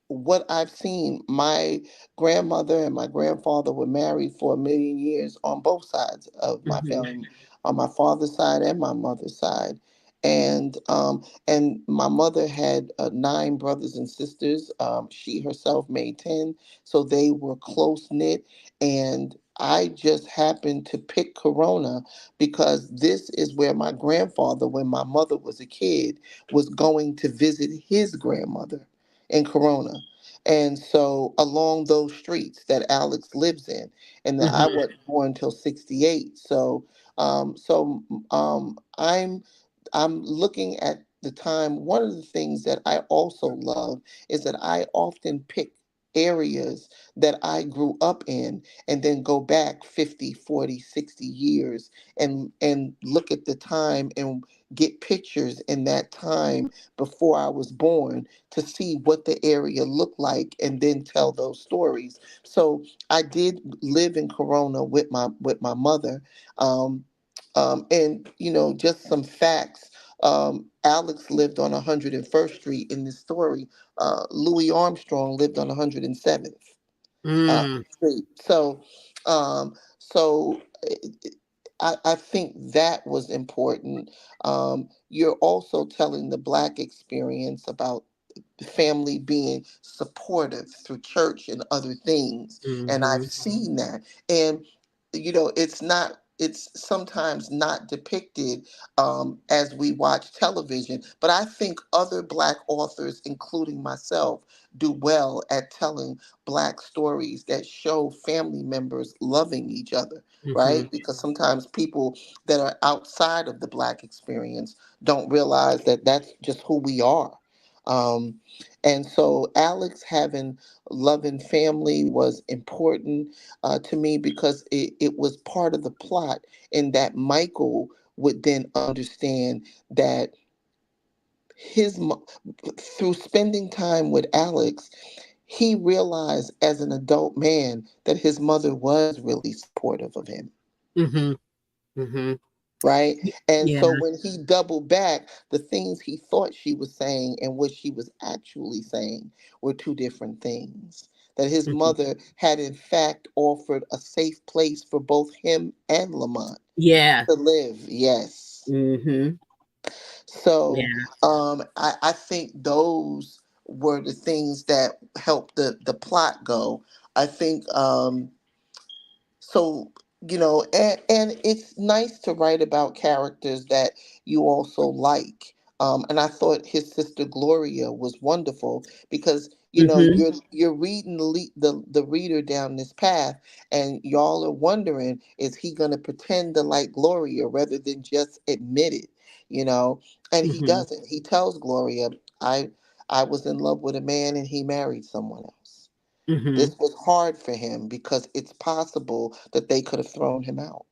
what I've seen, my grandmother and my grandfather were married for a million years on both sides of my Mhm. family, on my father's side and my mother's side. And my mother had 9 brothers and sisters. She herself made 10, so they were close knit. And I just happened to pick Corona because this is where my grandfather, when my mother was a kid, was going to visit his grandmother in Corona. And so along those streets that Alex lives in, and that I Mhm. wasn't born until 68. So I'm looking at the time. One of the things that I also love is that I often pick areas that I grew up in and then go back 50, 40, 60 years and look at the time and get pictures in that time before I was born to see what the area looked like and then tell those stories. So I did live in Corona with my mother. Um, and just some facts. Alex lived on 101st Street in this story. Louis Armstrong lived on 107th Mm. Street. So I think that was important. You're also telling the Black experience about family being supportive through church and other things, and I've Mhm. seen that. And it's sometimes not depicted as we watch television, but I think other Black authors, including myself, do well at telling Black stories that show family members loving each other, Mhm. right? Because sometimes people that are outside of the Black experience don't realize that that's just who we are. um, and so Alex having loving family was important to me because it was part of the plot, and that Michael would then understand that his through spending time with Alex, he realized as an adult man that his mother was really supportive of him, Mhm. Mhm. right? And Yeah. so when he doubled back, the things he thought she was saying and what she was actually saying were two different things. That his Mhm. mother had, in fact, offered a safe place for both him and Lamont Yeah. to live. Yes. Mhm. So Yeah. I think those were the things that helped the plot go. I think so and it's nice to write about characters that you also like. And I thought his sister Gloria was wonderful because Mhm. you're reading the reader down this path, and y'all are wondering, is he going to pretend to like Gloria rather than just admit it, you know and he Mhm. doesn't. He tells Gloria, I was in love with a man and he married someone else. Mhm. This was hard for him because it's possible that they could have thrown him out.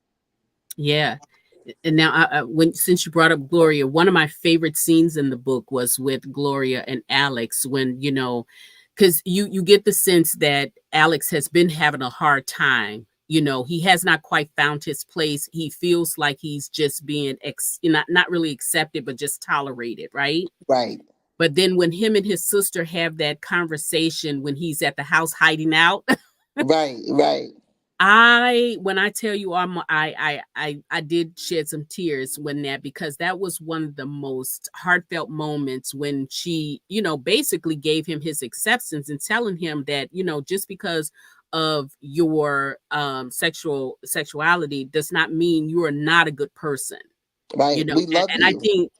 Yeah. And now, when since you brought up Gloria, one of my favorite scenes in the book was with Gloria and Alex when because you get the sense that Alex has been having a hard time. He has not quite found his place. He feels like he's just being not really accepted, but just tolerated, right? Right, But then when him and his sister have that conversation when he's at the house hiding out, right, right, when I tell you I did shed some tears when that, because that was one of the most heartfelt moments when she, basically gave him his acceptance and telling him that, just because of your sexuality does not mean you are not a good person. right. We love And I you think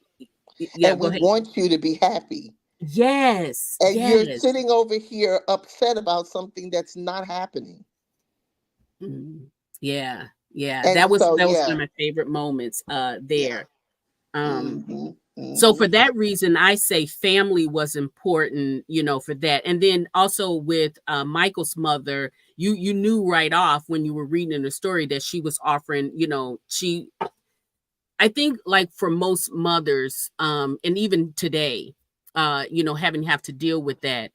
yeah, and go we ahead. want you to be happy. Yes, And you're yes. sitting over here upset about something that's not happening. Mhm. Yeah, yeah. And so, That was yeah, one of my favorite moments yeah. there. Um Mm-hmm, So mm-hmm. for that reason, I say family was important, for that. And then also with Michael's mother, you knew right off when you were reading the story that she was offering, she I think like for most mothers, and even today, having have to deal with that,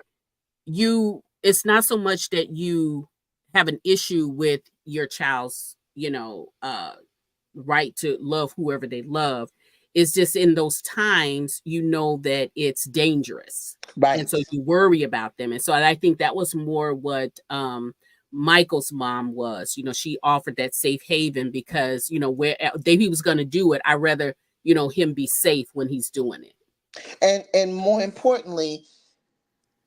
it's not so much that you have an issue with your child's, right to love whoever they love. It's just in those times, you know that it's dangerous. And Right. so you worry about them. And so I think that was more what Michael's mom was. She offered that safe haven because, where he was going to do it, I rather, him be safe when he's doing it. And more importantly,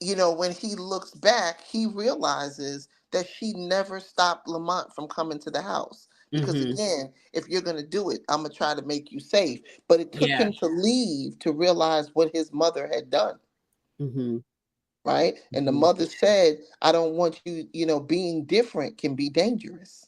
when he looks back, he realizes that she never stopped Lamont from coming to the house. Because Mhm. again, if you're going to do it, I'm going to try to make you safe. But it took Yeah. him to leave to realize what his mother had done. Mhm. Right. And the Mhm. mother said, I don't want you, being different can be dangerous.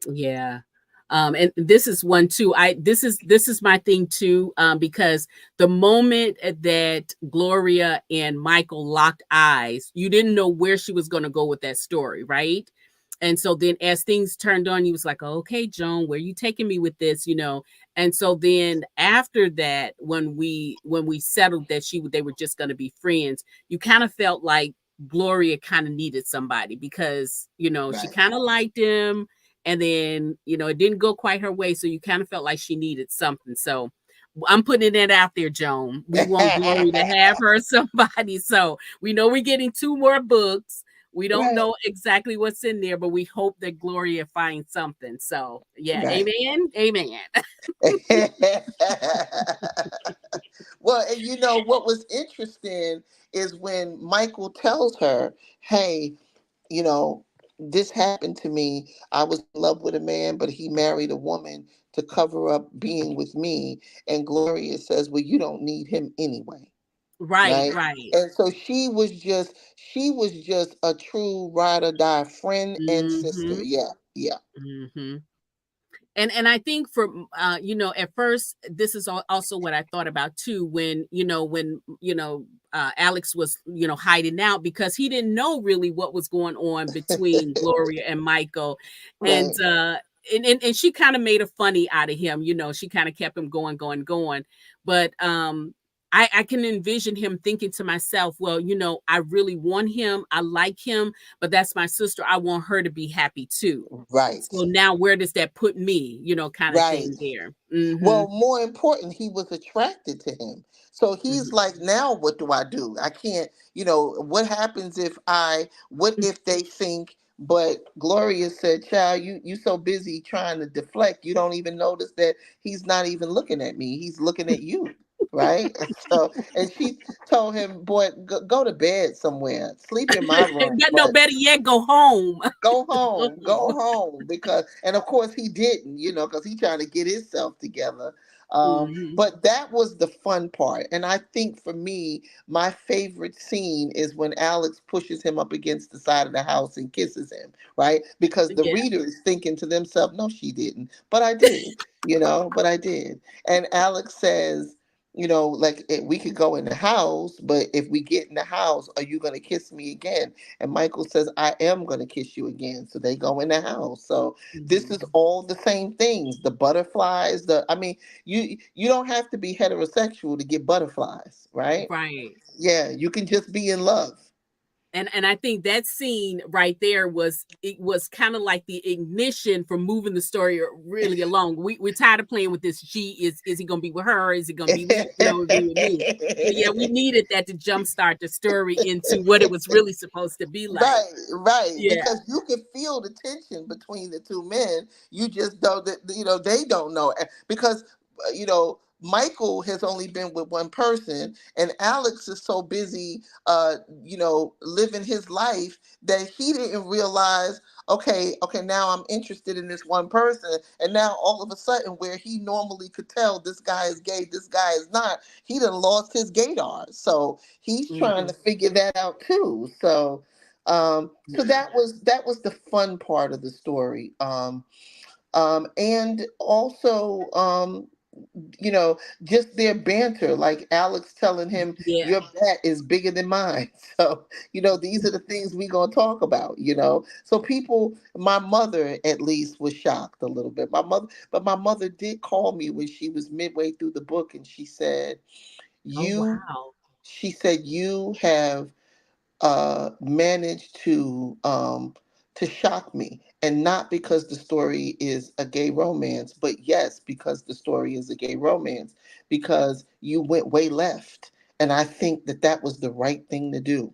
Yeah. And this is one too. This is my thing too, because the moment that Gloria and Michael locked eyes, you didn't know where she was going to go with that story, right? And so then as things turned on, you was like, oh, okay, Joan, where you taking me with this? And so then after that, when we settled that they were just going to be friends, you kind of felt like Gloria kind of needed somebody because she Right. kind of liked him, and then it didn't go quite her way, so you kind of felt like she needed something. So I'm putting it out there, Joan. We want Glory to have her somebody. So we know we're getting two more books. We don't Right. know exactly what's in there, but we hope that Gloria finds something. So yeah, Right. amen, amen. Well, and what was interesting is when Michael tells her, hey, you know, this happened to me. I was in love with a man, but he married a woman to cover up being with me. And Gloria says, well, you don't need him anyway. Right, Right. right. And so she was just a true ride or die friend and sister. Mm-hmm. Yeah. Yeah. Mm-hmm. And I think for at first, this is also what I thought about too, when Alex was hiding out, because he didn't know really what was going on between Gloria and Michael. and Right. uh and she kind of made a funny out of him. She kind of kept him going, going, going. But I can envision him thinking to myself, well, I really want him, I like him, but that's my sister, I want her to be happy too. Right. So now where does that put me, kind of Right. thing there. Mhm. Well, more important, he was attracted to him. So he's Mhm. like, now what do I do? I can't, what happens what if they think, but Gloria said, child, you so busy trying to deflect, you don't even notice that he's not even looking at me. He's looking at you. Right. And she told him, boy, go to bed somewhere, sleep in my room, No, but better yet, go home. Go go home. home. Because, and of course he didn't, because he trying to get himself together. Mhm. But that was the fun part. And I think for me, my favorite scene is when Alex pushes him up against the side of the house and kisses him, right? Because the Yeah. reader is thinking to themselves, no, she didn't, but I did, but I did. And Alex says, like, we could go in the house, but if we get in the house, are you going to kiss me again? And Michael says, I am going to kiss you again. So they go in the house. So this is Mhm. all the same things. The butterflies, I mean, you don't have to be heterosexual to get butterflies, right? Right. Yeah, you can just be in love. And I think that scene right there was kind of like the ignition for moving the story really along. We're tired of playing with this. Is he gonna be with her? Is he gonna be me? Be with me? So yeah, we needed that to jumpstart the story into what it was really supposed to be like. Right, right. Yeah. Because you can feel the tension between the two men. You just don't, they don't know. Because, Michael has only been with one person, and Alex is so busy, living his life that he didn't realize, okay, now I'm interested in this one person. And now all of a sudden, where he normally could tell this guy is gay, this guy is not, he done lost his gaydar. So he's trying to Mhm. figure that out too. So that was the fun part of the story. And also, just their banter, like Alex telling him, Yeah. your bat is bigger than mine. So, these are the things we gonna talk about. So my mother at least was shocked a little bit. But my mother did call me when she was midway through the book, and she said, Oh you, wow. you have managed to shock me. And not because the story is a gay romance, but yes, because the story is a gay romance, because you went way left. And I think that that was the right thing to do.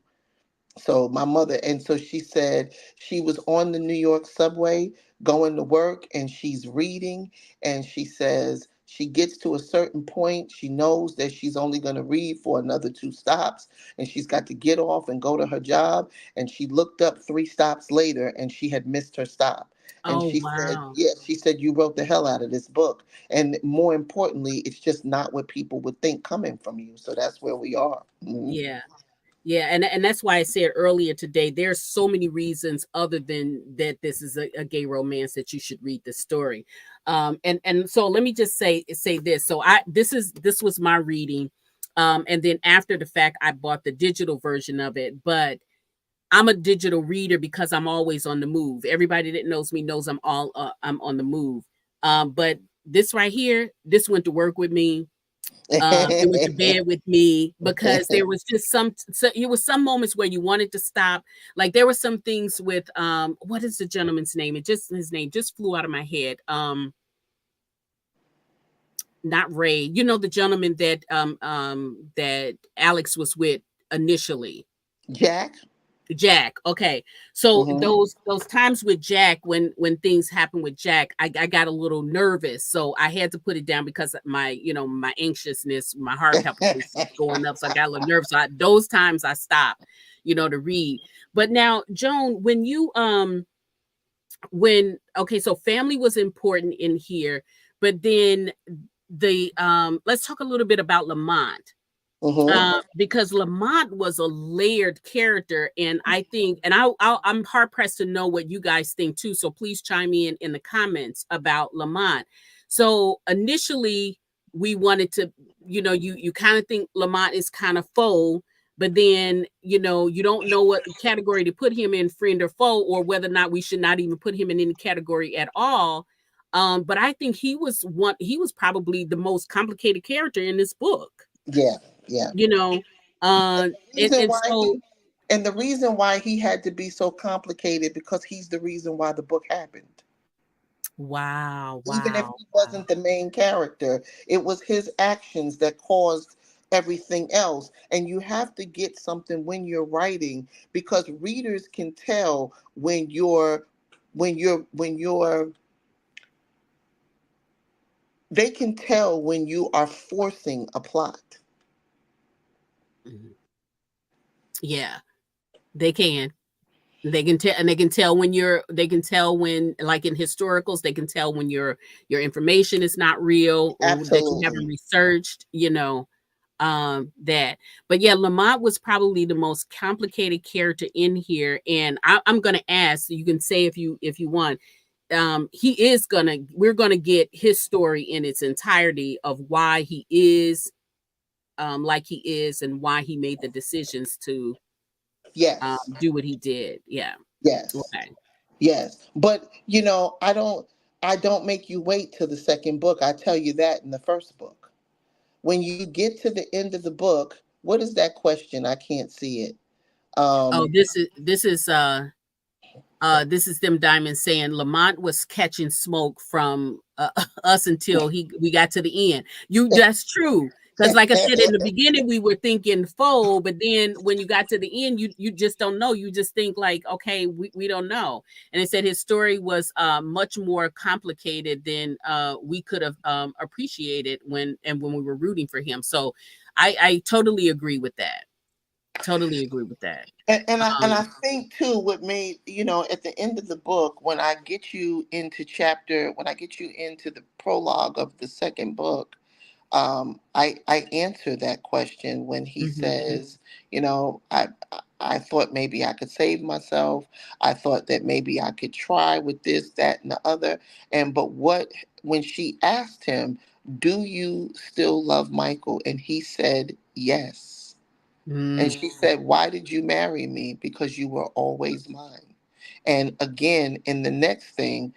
So my mother, and so she said she was on the New York subway going to work and she's reading, and she says she gets to a certain point, she knows that she's only going to read for another two stops, and she's got to get off and go to her job, and she looked up three stops later and she had missed her stop. And Oh, she said, wow. yes, she said, you wrote the hell out of this book. And more importantly, it's just not what people would think coming from you. So that's where we are. Mhm. Yeah. Yeah, and that's why I said earlier today, there's so many reasons other than that this is a gay romance that you should read the story. And so let me just say this. So this was my reading. And then after the fact, I bought the digital version of it. But I'm a digital reader because I'm always on the move. Everybody that knows me knows I'm on the move. But this right here, this went to work with me. It went to bed with me because there was just it was some moments where you wanted to stop. Like there were some things with what is the gentleman's name? His name just flew out of my head. Not Ray. You know the gentleman that Alex was with initially. Jack. Jack. Okay. So Hmm. those times with Jack when things happen with Jack, I got a little nervous. So I had to put it down because my, my anxiousness, my heart palpitations was going up. So I got a little nervous. So those times I stopped, to read. But now, Joan, when okay, so family was important in here, but then the let's talk a little bit about Lamont, Hmm. because Lamont was a layered character, and I think, and I'm hard pressed to know what you guys think too. So please chime in the comments about Lamont. So initially, we wanted to, you kind of think Lamont is kind of foe, but then you don't know what category to put him in, friend or foe, or whether or not we should not even put him in any category at all. But I think he was probably the most complicated character in this book, Yeah, yeah. you know And uh the reason and why so he had to be so complicated because he's the reason why the book happened. wow, Even if wow, he wow. wasn't the main character, it was his actions that caused everything else. And you have to get something when you're writing, because readers can tell when you're they can tell when you are forcing a plot. Mhm. Yeah, they can. They can tell when they can tell when, like in historicals, they can tell when your information is not real or that you haven't Absolutely. researched, that. But yeah, Lamont was probably the most complicated character in here, and I'm gonna ask, you can say if you want, we're gonna get his story in its entirety of why he is like he is, and why he made the decisions to Yes. do what he did. Yeah. Yes. Okay. Yes. But I don't make you wait till the second book. I tell you that in the first book. When you get to the end of the book, what is that question? I can't see it. Oh, Um this is them diamonds saying Lamont was catching smoke from us until he we got to the end. That's true. Because like I said in the beginning, we were thinking foe, but then when you got to the end, you just don't know. You just think like, okay, we don't know. And it said his story was much more complicated than we could have appreciated when we were rooting for him. So I totally agree with that. Totally agree with that. and I Um, think too what made, at the end of the book, when I get you into the prologue of the second book, I answer that question when he mhm. says, I thought maybe I could save myself. I thought that maybe I could try with this, that, and the other. And but what when she asked him, "Do you still love Michael?" and he said, "Yes." And Mm. she said, "Why did you marry me? Because you were always mine." And again, in the next thing,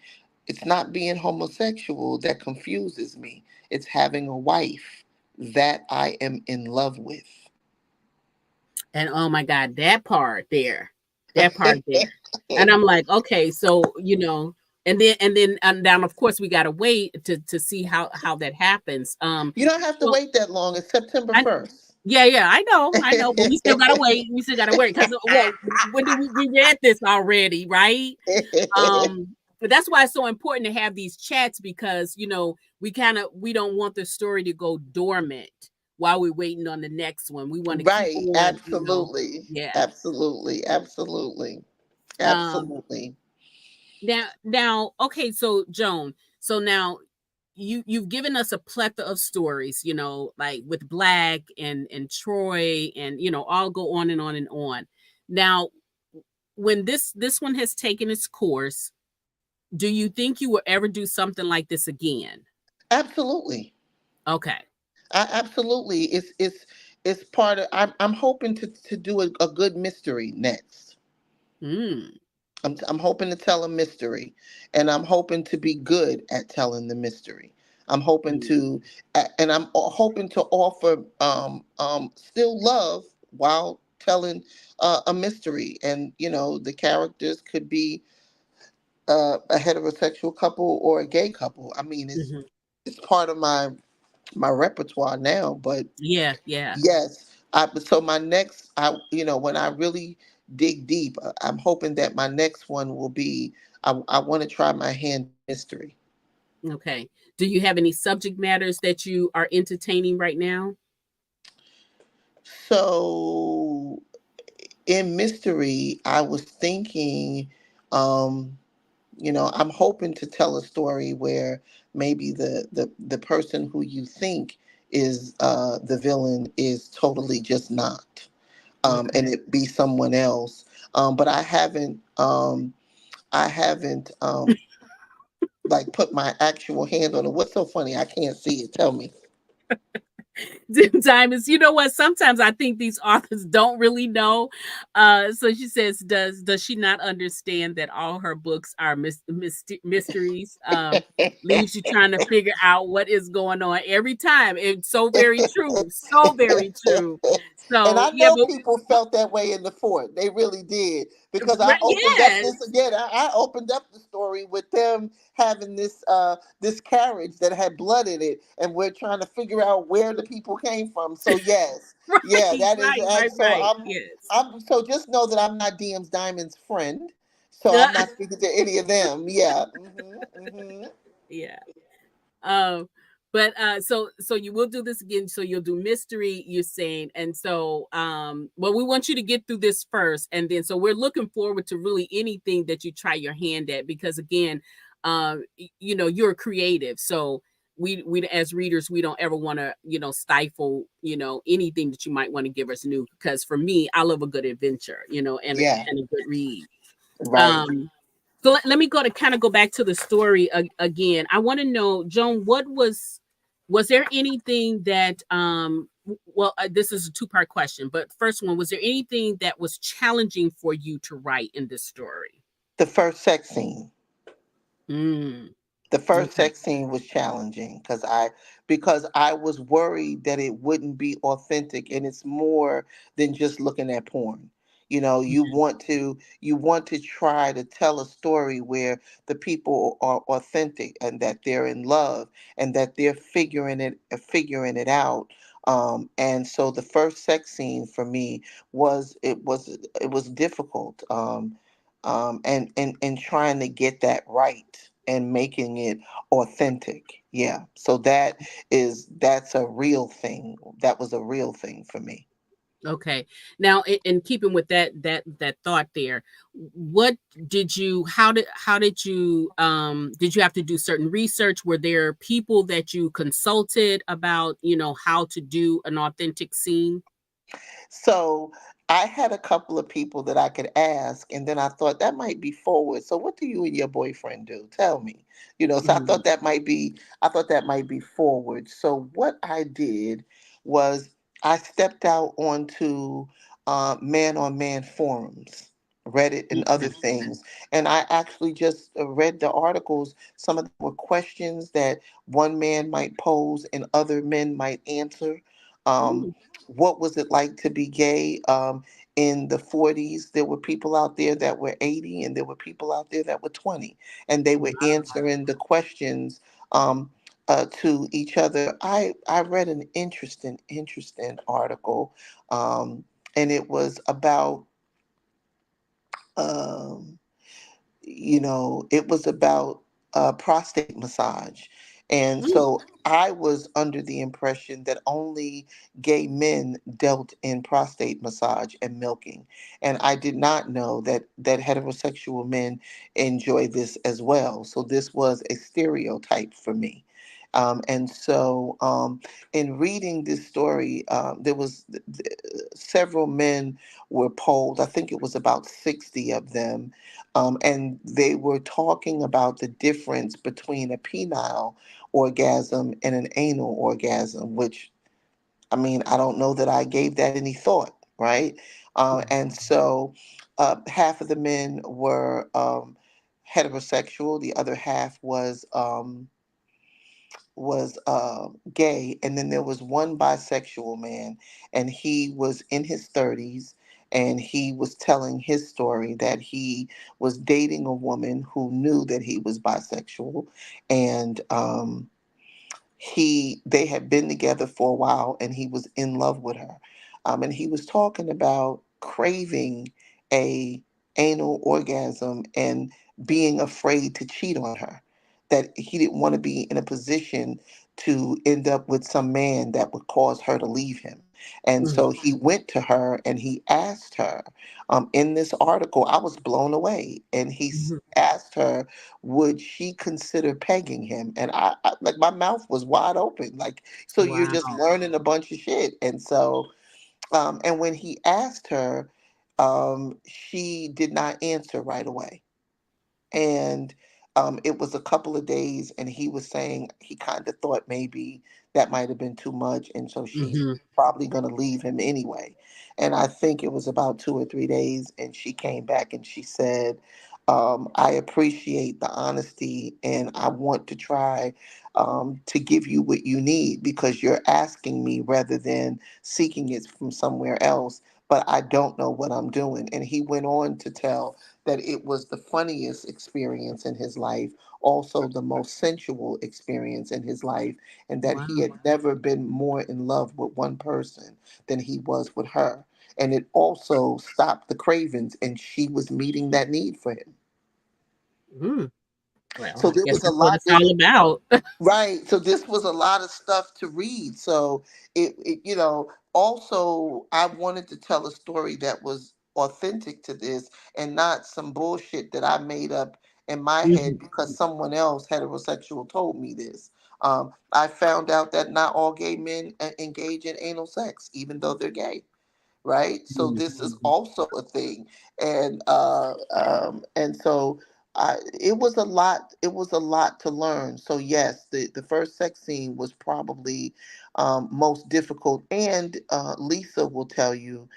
it's not being homosexual that confuses me. It's having a wife that I am in love with. And oh my God, that part there. that part there. And I'm like, okay, so and then of course we gotta wait to see how that happens. You don't have to So wait that long. It's September I 1st. yeah, yeah, I know, but we still gotta wait. We still gotta wait because well, when did we read this already, right? But that's why it's so important to have these chats because we don't want the story to go dormant while we're waiting on the next one. We want to keep Right. on. Absolutely. Yeah. Absolutely. Absolutely. Um Absolutely. now okay, so Joan, so now you've given us a plethora of stories, like with Black and Troy and all go on and on and on. Now, when this one has taken its course, do you think you will ever do something like this again? Absolutely. Okay. Absolutely. It's part of. I'm hoping to do a good mystery next. Mm, I'm hoping to tell a mystery, and I'm hoping to be good at telling the mystery. I'm hoping mm, to, and I'm hoping to offer still love while telling a mystery. And the characters could be a heterosexual couple or a gay couple. I mean, mhm. it's part of my repertoire now. But Yeah, yeah. yes, so my next, when I really dig deep, I'm hoping that my next one will be. I want to try my hand at mystery. Okay. Do you have any subject matters that you are entertaining right now? So in mystery, I was thinking, um, I'm hoping to tell a story where maybe the person who you think is the villain is totally just not, Okay. and it be someone else. But I haven't like put my actual hand on it. What's so funny? I can't see it. Tell me. Diamonds, you know what? Sometimes I think these authors don't really know. So she says, does she not understand that all her books are mysteries? Leaves you trying to figure out what is going on every time. It's so very true. So very true. And So I yeah, know people felt that way in the fort. They really did. Because I opened up this yes. again. I opened up the story with them having this carriage that had blood in it, and we're trying to figure out where the people came from. So yes, yeah, Right, that is. right, And right, so right. I'm Yes. I'm so just know that I'm not DM's Diamond's friend. So I'm not speaking to any of them. Yeah. Yeah. Um, but so you will do this again. So you'll do mystery, you're saying, and so well, we want you to get through this first, and then so we're looking forward to really anything that you try your hand at because again, you're creative, so we as readers we don't ever want to stifle anything that you might want to give us new because for me I love a good adventure and Yeah. a good read. Right. um so let me go to kind of go back to the story again. I want to know, Joan, was there anything that well, this is a two-part question, but first one, was there anything that was challenging for you to write in this story? The first sex scene. Mm, The first okay. sex scene was challenging because I was worried that it wouldn't be authentic, and it's more than just looking at porn. You want to try to tell a story where the people are authentic and that they're in love and that they're figuring it out. And so the first sex scene for me was difficult. And trying to get that right and making it authentic. Yeah. So that's a real thing. That was a real thing for me. Okay. Now, in keeping with that thought there, what did you? Did you have to do certain research? Were there people that you consulted about, how to do an authentic scene? So I had a couple of people that I could ask, and then I thought that might be forward. So what do you and your boyfriend do? Tell me. So I Mhm. thought that might be forward. So what I did was I stepped out onto man on man forums, Reddit and other Okay. things, and I actually just read the articles. Some of them were questions that one man might pose and other men might answer. Um, Mm. what was it like to be gay? In the 40s, there were people out there that were 80, and there were people out there that were 20, and they were Wow. answering the questions um, to each other. I read an interesting article, um, and it was about. Um, it was about prostate massage. And Mm. so I was under the impression that only gay men dealt in prostate massage and milking. And I did not know that heterosexual men enjoy this as well. So this was a stereotype for me. In reading this story, there was several men were polled. I think it was about 60 of them, and they were talking about the difference between a penile orgasm and an anal orgasm, which, I mean, I don't know that I gave that any thought, right? And so half of the men were heterosexual, the other half was gay, and then there was one bisexual man, and he was in his 30s, and he was telling his story that he was dating a woman who knew that he was bisexual, and they had been together for a while, and he was in love with her, and he was talking about craving a anal orgasm and being afraid to cheat on her, that he didn't want to be in a position to end up with some man that would cause her to leave him. And Mm. so he went to her and he asked her, in this article, I was blown away, and Mhm. asked her, would she consider pegging him? And I like, my mouth was wide open. Like, so you're just Wow. learning a bunch of shit. And so, and when he asked her, she did not answer right away. And it was a couple of days, and he was saying he kind of thought maybe that might have been too much, and so she's Mhm. probably going to leave him anyway. And I think it was about 2 or 3 days, and she came back and she said, I appreciate the honesty, and I want to try to give you what you need, because you're asking me rather than seeking it from somewhere else, but I don't know what I'm doing. And he went on to tell that it was the funniest experience in his life, also the most sensual experience in his life, and that he Wow. had never been more in love with one person than he was with her. And it also stopped the cravings, and she was meeting that need for him. Mm. Well, So I there guess was a that's what lot. it's all about. Right. So this was a lot of stuff to read. So also I wanted to tell a story that was authentic to this, and not some bullshit that I made up in my head Mhm. because someone else heterosexual told me this. I found out that not all gay men engage in anal sex, even though they're gay, right? So Mm. this is also a thing, and so it was a lot. It was a lot to learn. So yes, the first sex scene was probably most difficult, and Lisa will tell you.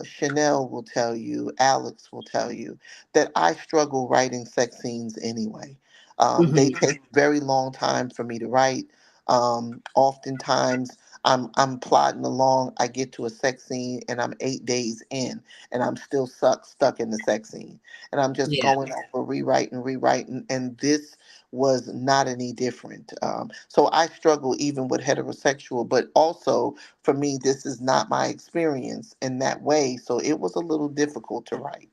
Chanel will tell you, Alex will tell you that I struggle writing sex scenes anyway. They Mhm. take very long time for me to write. Oftentimes, I'm plodding along. I get to a sex scene and I'm 8 days in, and I'm still stuck in the sex scene, and I'm just Yeah. going over rewriting. And this was not any different. So I struggle even with heterosexual, but also for me, this is not my experience in that way. So it was a little difficult to write.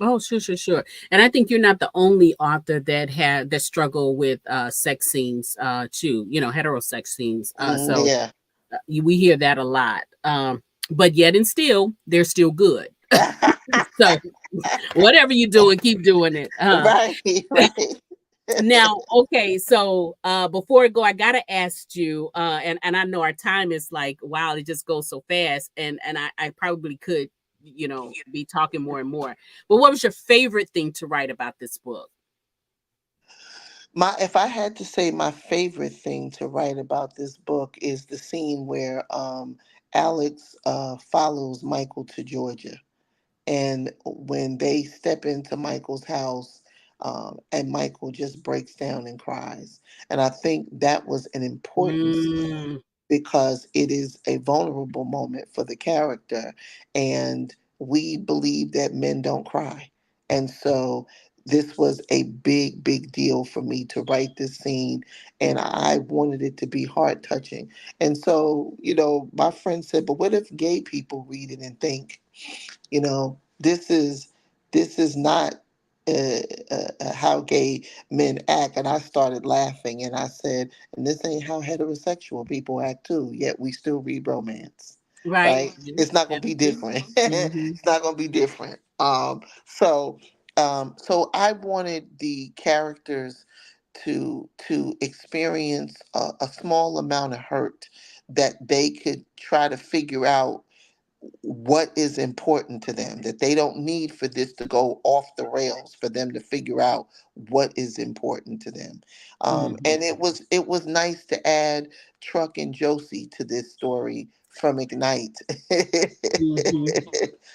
Oh, sure, sure, sure. And I think you're not the only author that struggle with sex scenes too. You know, hetero sex scenes. So Yeah. we hear that a lot. But yet and still, they're still good. So whatever you're doing, keep doing it. Right, right. Now, okay, so before I go, I gotta ask you, and I know our time is like, wow, it just goes so fast, and I probably could, be talking more and more. But what was your favorite thing to write about this book? My If I had to say my favorite thing to write about this book is the scene where Alex follows Michael to Georgia, and when they step into Michael's house, and Michael just breaks down and cries, and I think that was an important scene. Mm. because it is a vulnerable moment for the character. And we believe that men don't cry. And so this was a big, big deal for me to write this scene. And I wanted it to be heart touching. And so, my friend said, but what if gay people read it and think, this is not how gay men act. And I started laughing and I said, and this ain't how heterosexual people act too, yet we still read romance, Right. right? Yeah, It's not going that's to be true. different. Hmm. It's not going to be different. So I wanted the characters to experience a small amount of hurt, that they could try to figure out what is important to them, that they don't need for this to go off the rails, for them to figure out what is important to them. Hmm. And it was nice to add Truck and Josie to this story from Ignite. Hmm.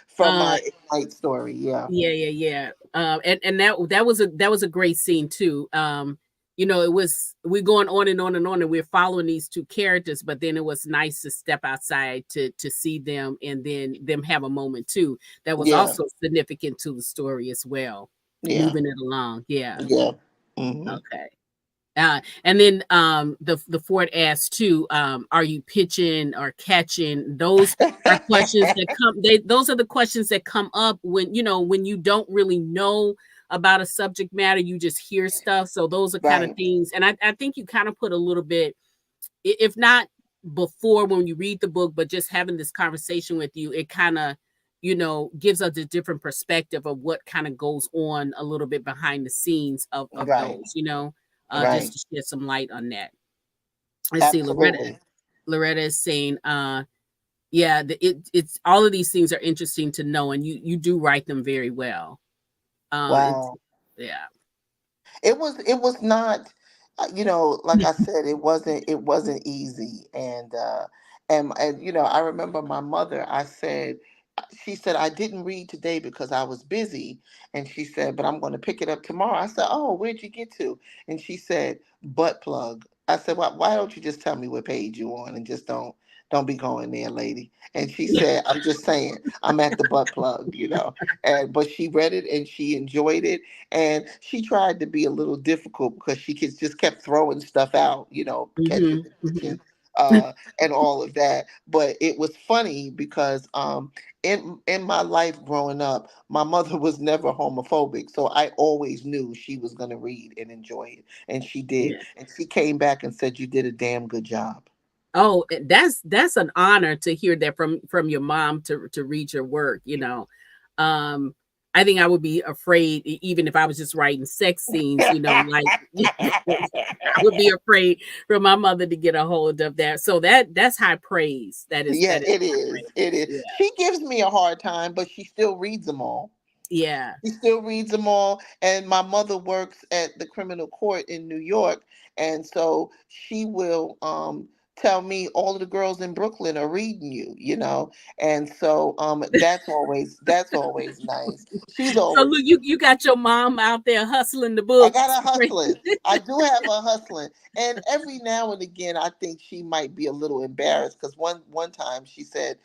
From my Ignite story, yeah. Yeah, yeah, yeah. And that was a great scene too. It was we're going on and on and on, and we're following these two characters, but then it was nice to step outside to see them, and then them have a moment too. That was Yeah, also significant to the story as well, yeah, moving it along. Yeah. yeah. Hmm. Okay. And then the Ford asked too, are you pitching or catching? Those are questions that those are the questions that come up when you don't really know about a subject matter, you just hear stuff. So those are kind of Right, things. And I think you kind of put a little bit, if not before when you read the book, but just having this conversation with you, it kind of, gives us a different perspective of what kind of goes on a little bit behind the scenes of right, those, just right. to shed some light on that. Let's see, Absolutely. Loretta is saying, yeah, it's all of these things are interesting to know, and you do write them very well. It's Wow. yeah. It was not, like I said, it wasn't easy. And I remember my mother. She said, I didn't read today because I was busy. And she said, but I'm going to pick it up tomorrow. I said, oh, where'd you get to? And she said, butt plug. I said, why don't you just tell me what page you on, and just don't be going there, lady. And she said, I'm just saying, I'm at the butt plug. But she read it and she enjoyed it, and she tried to be a little difficult because just kept throwing stuff out, catching Hmm. the Hmm. kitchen, and all of that. But it was funny because in my life growing up, my mother was never homophobic, so I always knew she was going to read and enjoy it, and she did. Yeah. And she came back and said, "You did a damn good job." Oh, that's an honor to hear that from your mom to read your work. Um, I think I would be afraid even if I was just writing sex scenes. Like I would be afraid for my mother to get a hold of that. So that's high praise. That is Yeah, that is it high is. It praise. is. Yeah, She gives me a hard time, but she still reads them all. yeah. He still reads them all. And my mother works at the criminal court in New York. And so she will tell me all of the girls in Brooklyn are reading you. And so that's always nice. She's So look, always you got your mom out there hustling the I books. got a hustling. I do have a hustling, and every now and again, I think she might be a little embarrassed because one time she said,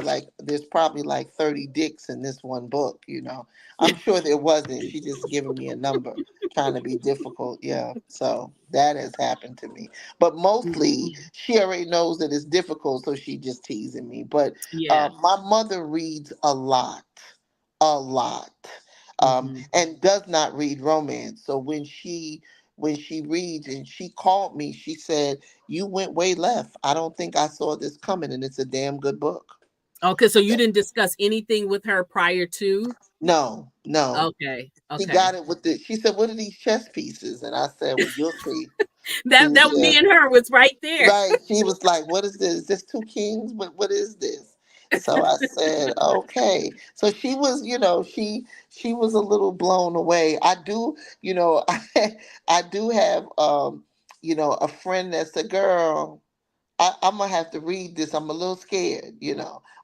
like there's probably like 30 dicks in this one book. I'm sure there wasn't. She just giving me a number, trying to be difficult. Yeah, so that has happened to me, but mostly Mhm. she already knows that it's difficult, so she just teasing me. But Yeah. my mother reads a lot, Hmm. and does not read romance. So when she reads, and she called me, she said, "You went way left. I don't think I saw this coming, and it's a damn good book." Okay, so you didn't discuss anything with her prior to? No, no. Okay, She okay. got it with the. She said, "What are these chess pieces?" And I said, "Well, you'll see." That was Yeah. me and her was right there. Right. She was like, "What is this? Is this two kings? What is this?" So I said, "Okay." So she was, she was a little blown away. I do, I do have, a friend that's a girl. I'm gonna have to read this. I'm a little scared.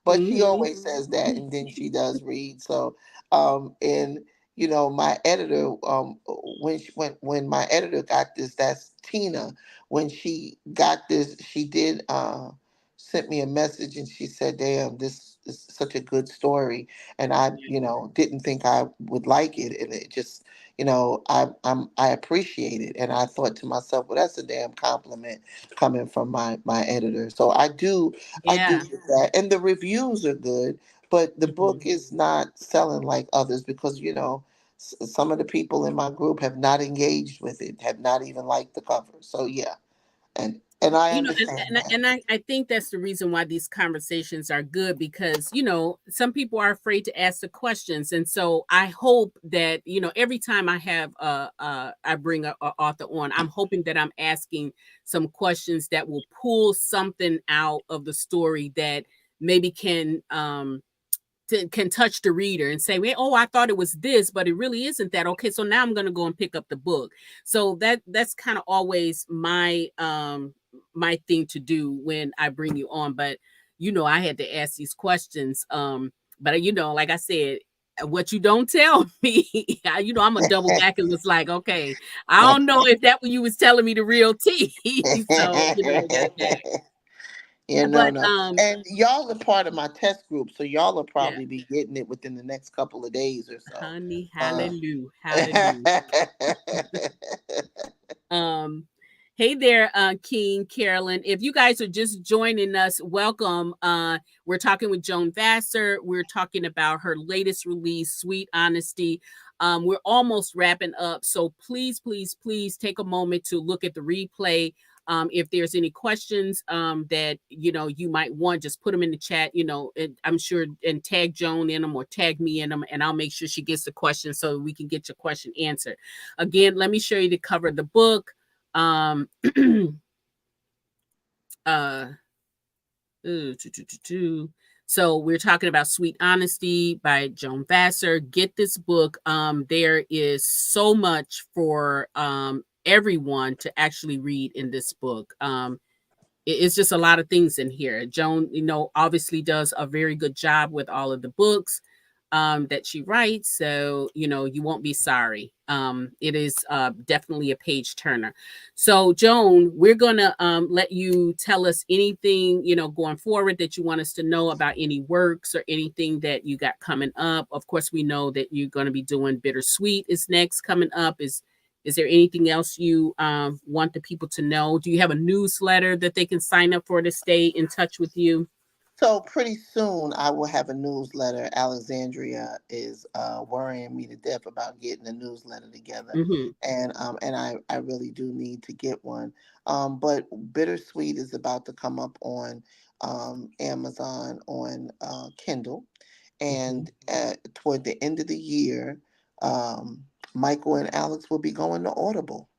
But she Mhm. always says that, and then she does read. So, and my editor, when my editor got this, that's Tina. When she got this, she did sent me a message, and she said, "Damn, this is such a good story." And I, didn't think I would like it, and it just, I appreciate it, and I thought to myself, well, that's a damn compliment coming from my editor. So I do Yeah. get that, and the reviews are good, but the Mhm. book is not selling like others because some of the people in my group have not engaged with it, have not even liked the cover. So yeah, and I You know, and understand and, that. and I think that's the reason why these conversations are good, because some people are afraid to ask the questions, and so I hope that every time I have I bring a author on, I'm hoping that I'm asking some questions that will pull something out of the story that maybe can touch the reader and say, "Well, oh, I thought it was this, but it really isn't that." Okay, so now I'm going to go and pick up the book. So that's kind of always my thing to do when I bring you on. But I had to ask these questions. But like I said, what you don't tell me, I'm a double back and was like, okay, I don't know if that what you was telling me the real tea. So that. But No. And y'all are part of my test group, so y'all will yeah, probably be getting it within the next couple of days or so. honey, Uh, hallelujah, hallelujah. Um, hey there, King, Carolyn. If you guys are just joining us, welcome. We're talking with Joan Vassar. We're talking about her latest release, Sweet Honesty. We're almost wrapping up, so please, please, please take a moment to look at the replay. If there's any questions that you might want, just put them in the chat. I'm sure, and tag Joan in them or tag me in them, and I'll make sure she gets the question so we can get your question answered. Again, let me show you the cover of the book. Um, uh, so we're talking about Sweet Honesty by Joan Vassar. Get this book. There is so much for everyone to actually read in this book. It's just a lot of things in here. Joan, obviously does a very good job with all of the books that she writes. So, you won't be sorry. It is definitely a page turner. So, Joan, we're going to let you tell us anything, going forward that you want us to know about any works or anything that you got coming up. Of course, we know that you're going to be doing Bittersweet is next coming up. Is there anything else you want the people to know? Do you have a newsletter that they can sign up for to stay in touch with you? So pretty soon I will have a newsletter. Alexandria is worrying me to death about getting a newsletter together, Hmm. and I really do need to get one. But Bittersweet is about to come up on Amazon on Kindle, Hmm. and toward the end of the year, Michael and Alex will be going to Audible.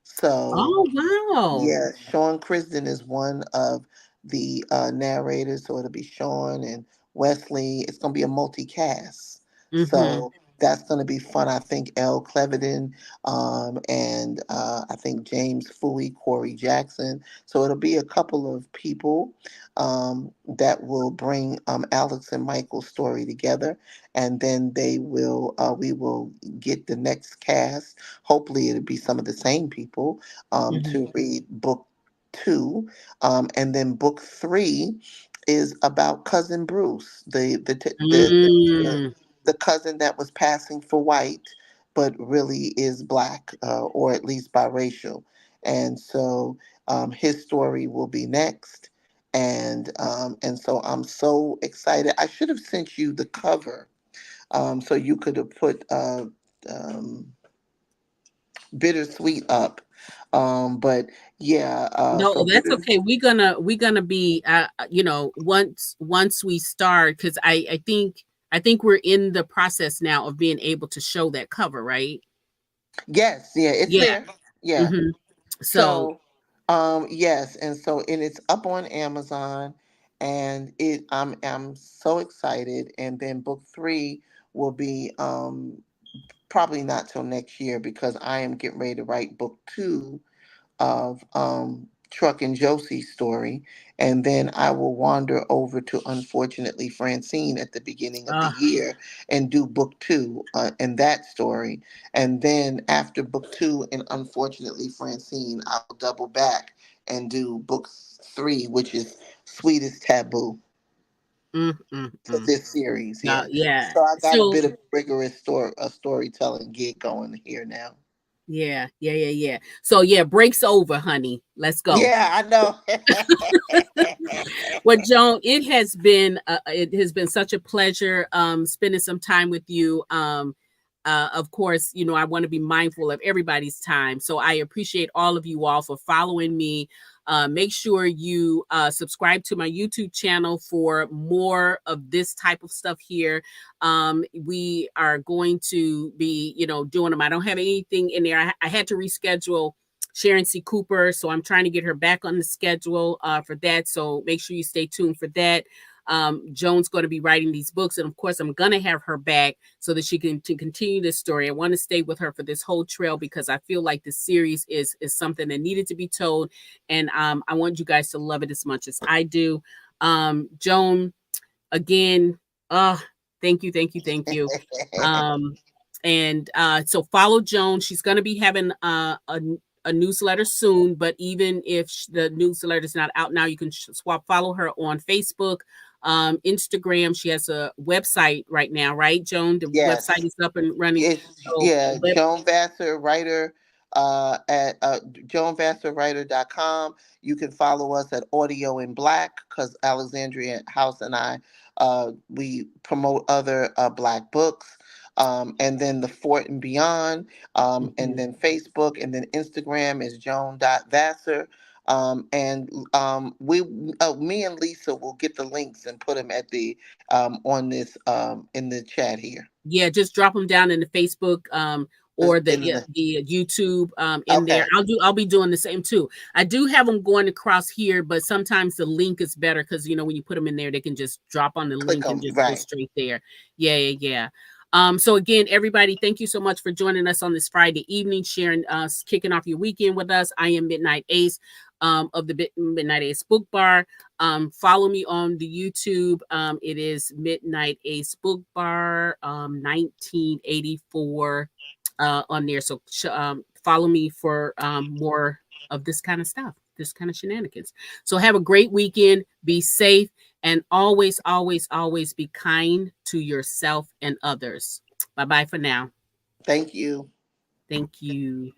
So Oh, wow. yeah, Sean Krisden is one of the narrators, so it'll be Sean and Wesley. It's going to be a multicast, Hmm. so that's going to be fun. I think Elle Clevedon, and I think James Fooey, Corey Jackson. So it'll be a couple of people that will bring Alex and Michael's story together, and then we will get the next cast. Hopefully, it'll be some of the same people Hmm. to read book two, and then book three is about cousin Bruce, Mm. the cousin that was passing for white, but really is black, or at least biracial, and so his story will be next. And so I'm so excited. I should have sent you the cover, so you could have put um, bittersweet up. But yeah, so No, that's bitter. okay. We're gonna be once we start, because I think we're in the process now of being able to show that cover, right? Yes, yeah, it's Yeah. there. Yeah. Hmm. So So, yes, and it's up on Amazon, and I'm so excited. And then book three will be probably not till next year because I am getting ready to write book two of Truck and Josie's story, and then I will wander over to Unfortunately Francine at the beginning of the Uh, year and do book two in that story. And then after book two and Unfortunately Francine, I'll double back and do book three, which is Sweetest Taboo mm, mm, for mm. this series. Yeah, Yeah. yeah. So I got a So bit of rigorous storytelling gig going here now. yeah, yeah, yeah, yeah. So yeah, break's over, honey. Let's go. Yeah, I know. Well, Joan, it has been such a pleasure spending some time with you. Of course, you know, I want to be mindful of everybody's time. So I appreciate all of you all for following me. Make sure you subscribe to my YouTube channel for more of this type of stuff here. We are going to be, you know, doing them. I don't have anything in there. I had to reschedule Sharon C. Cooper. So I'm trying to get her back on the schedule for that. So make sure you stay tuned for that. Joan's going to be writing these books. And of course, I'm going to have her back so that she can to continue this story. I want to stay with her for this whole trail because I feel like this series is something that needed to be told. And I want you guys to love it as much as I do. Joan, again, uh, thank you, thank you, thank you. Um, and so follow Joan. She's going to be having a newsletter soon, but even if the newsletter is not out now, you can follow her on Facebook, Instagram. She has a website right now, right, Joan? The website Yes. is up and running. It's So yeah, Joan Vassar writer at joanvassarwriter.com. You can follow us at Audio in Black because Alexandria House and I we promote other Black books. And then the Fort and Beyond, and mhm. then Facebook, and then Instagram is joan.vassar. And me and Lisa will get the links and put them at the on this in the chat here. Yeah, just drop them down in the Facebook or the In the the YouTube in there. Okay, I'll be doing the same too. I do have them going across here, but sometimes the link is better because you know when you put them in there, they can just drop on the click link and them just go right. straight there. Yeah, yeah, yeah. So again, everybody, thank you so much for joining us on this Friday evening, sharing kicking off your weekend with us. I am Midnight Ace of the Midnight Ace Book Bar. Follow me on the YouTube. It is Midnight Ace Book Bar 1984 on there. So follow me for more of this kind of stuff, this kind of shenanigans. So have a great weekend. Be safe and always, always, always be kind to yourself and others. Bye bye for now. Thank you. Thank you.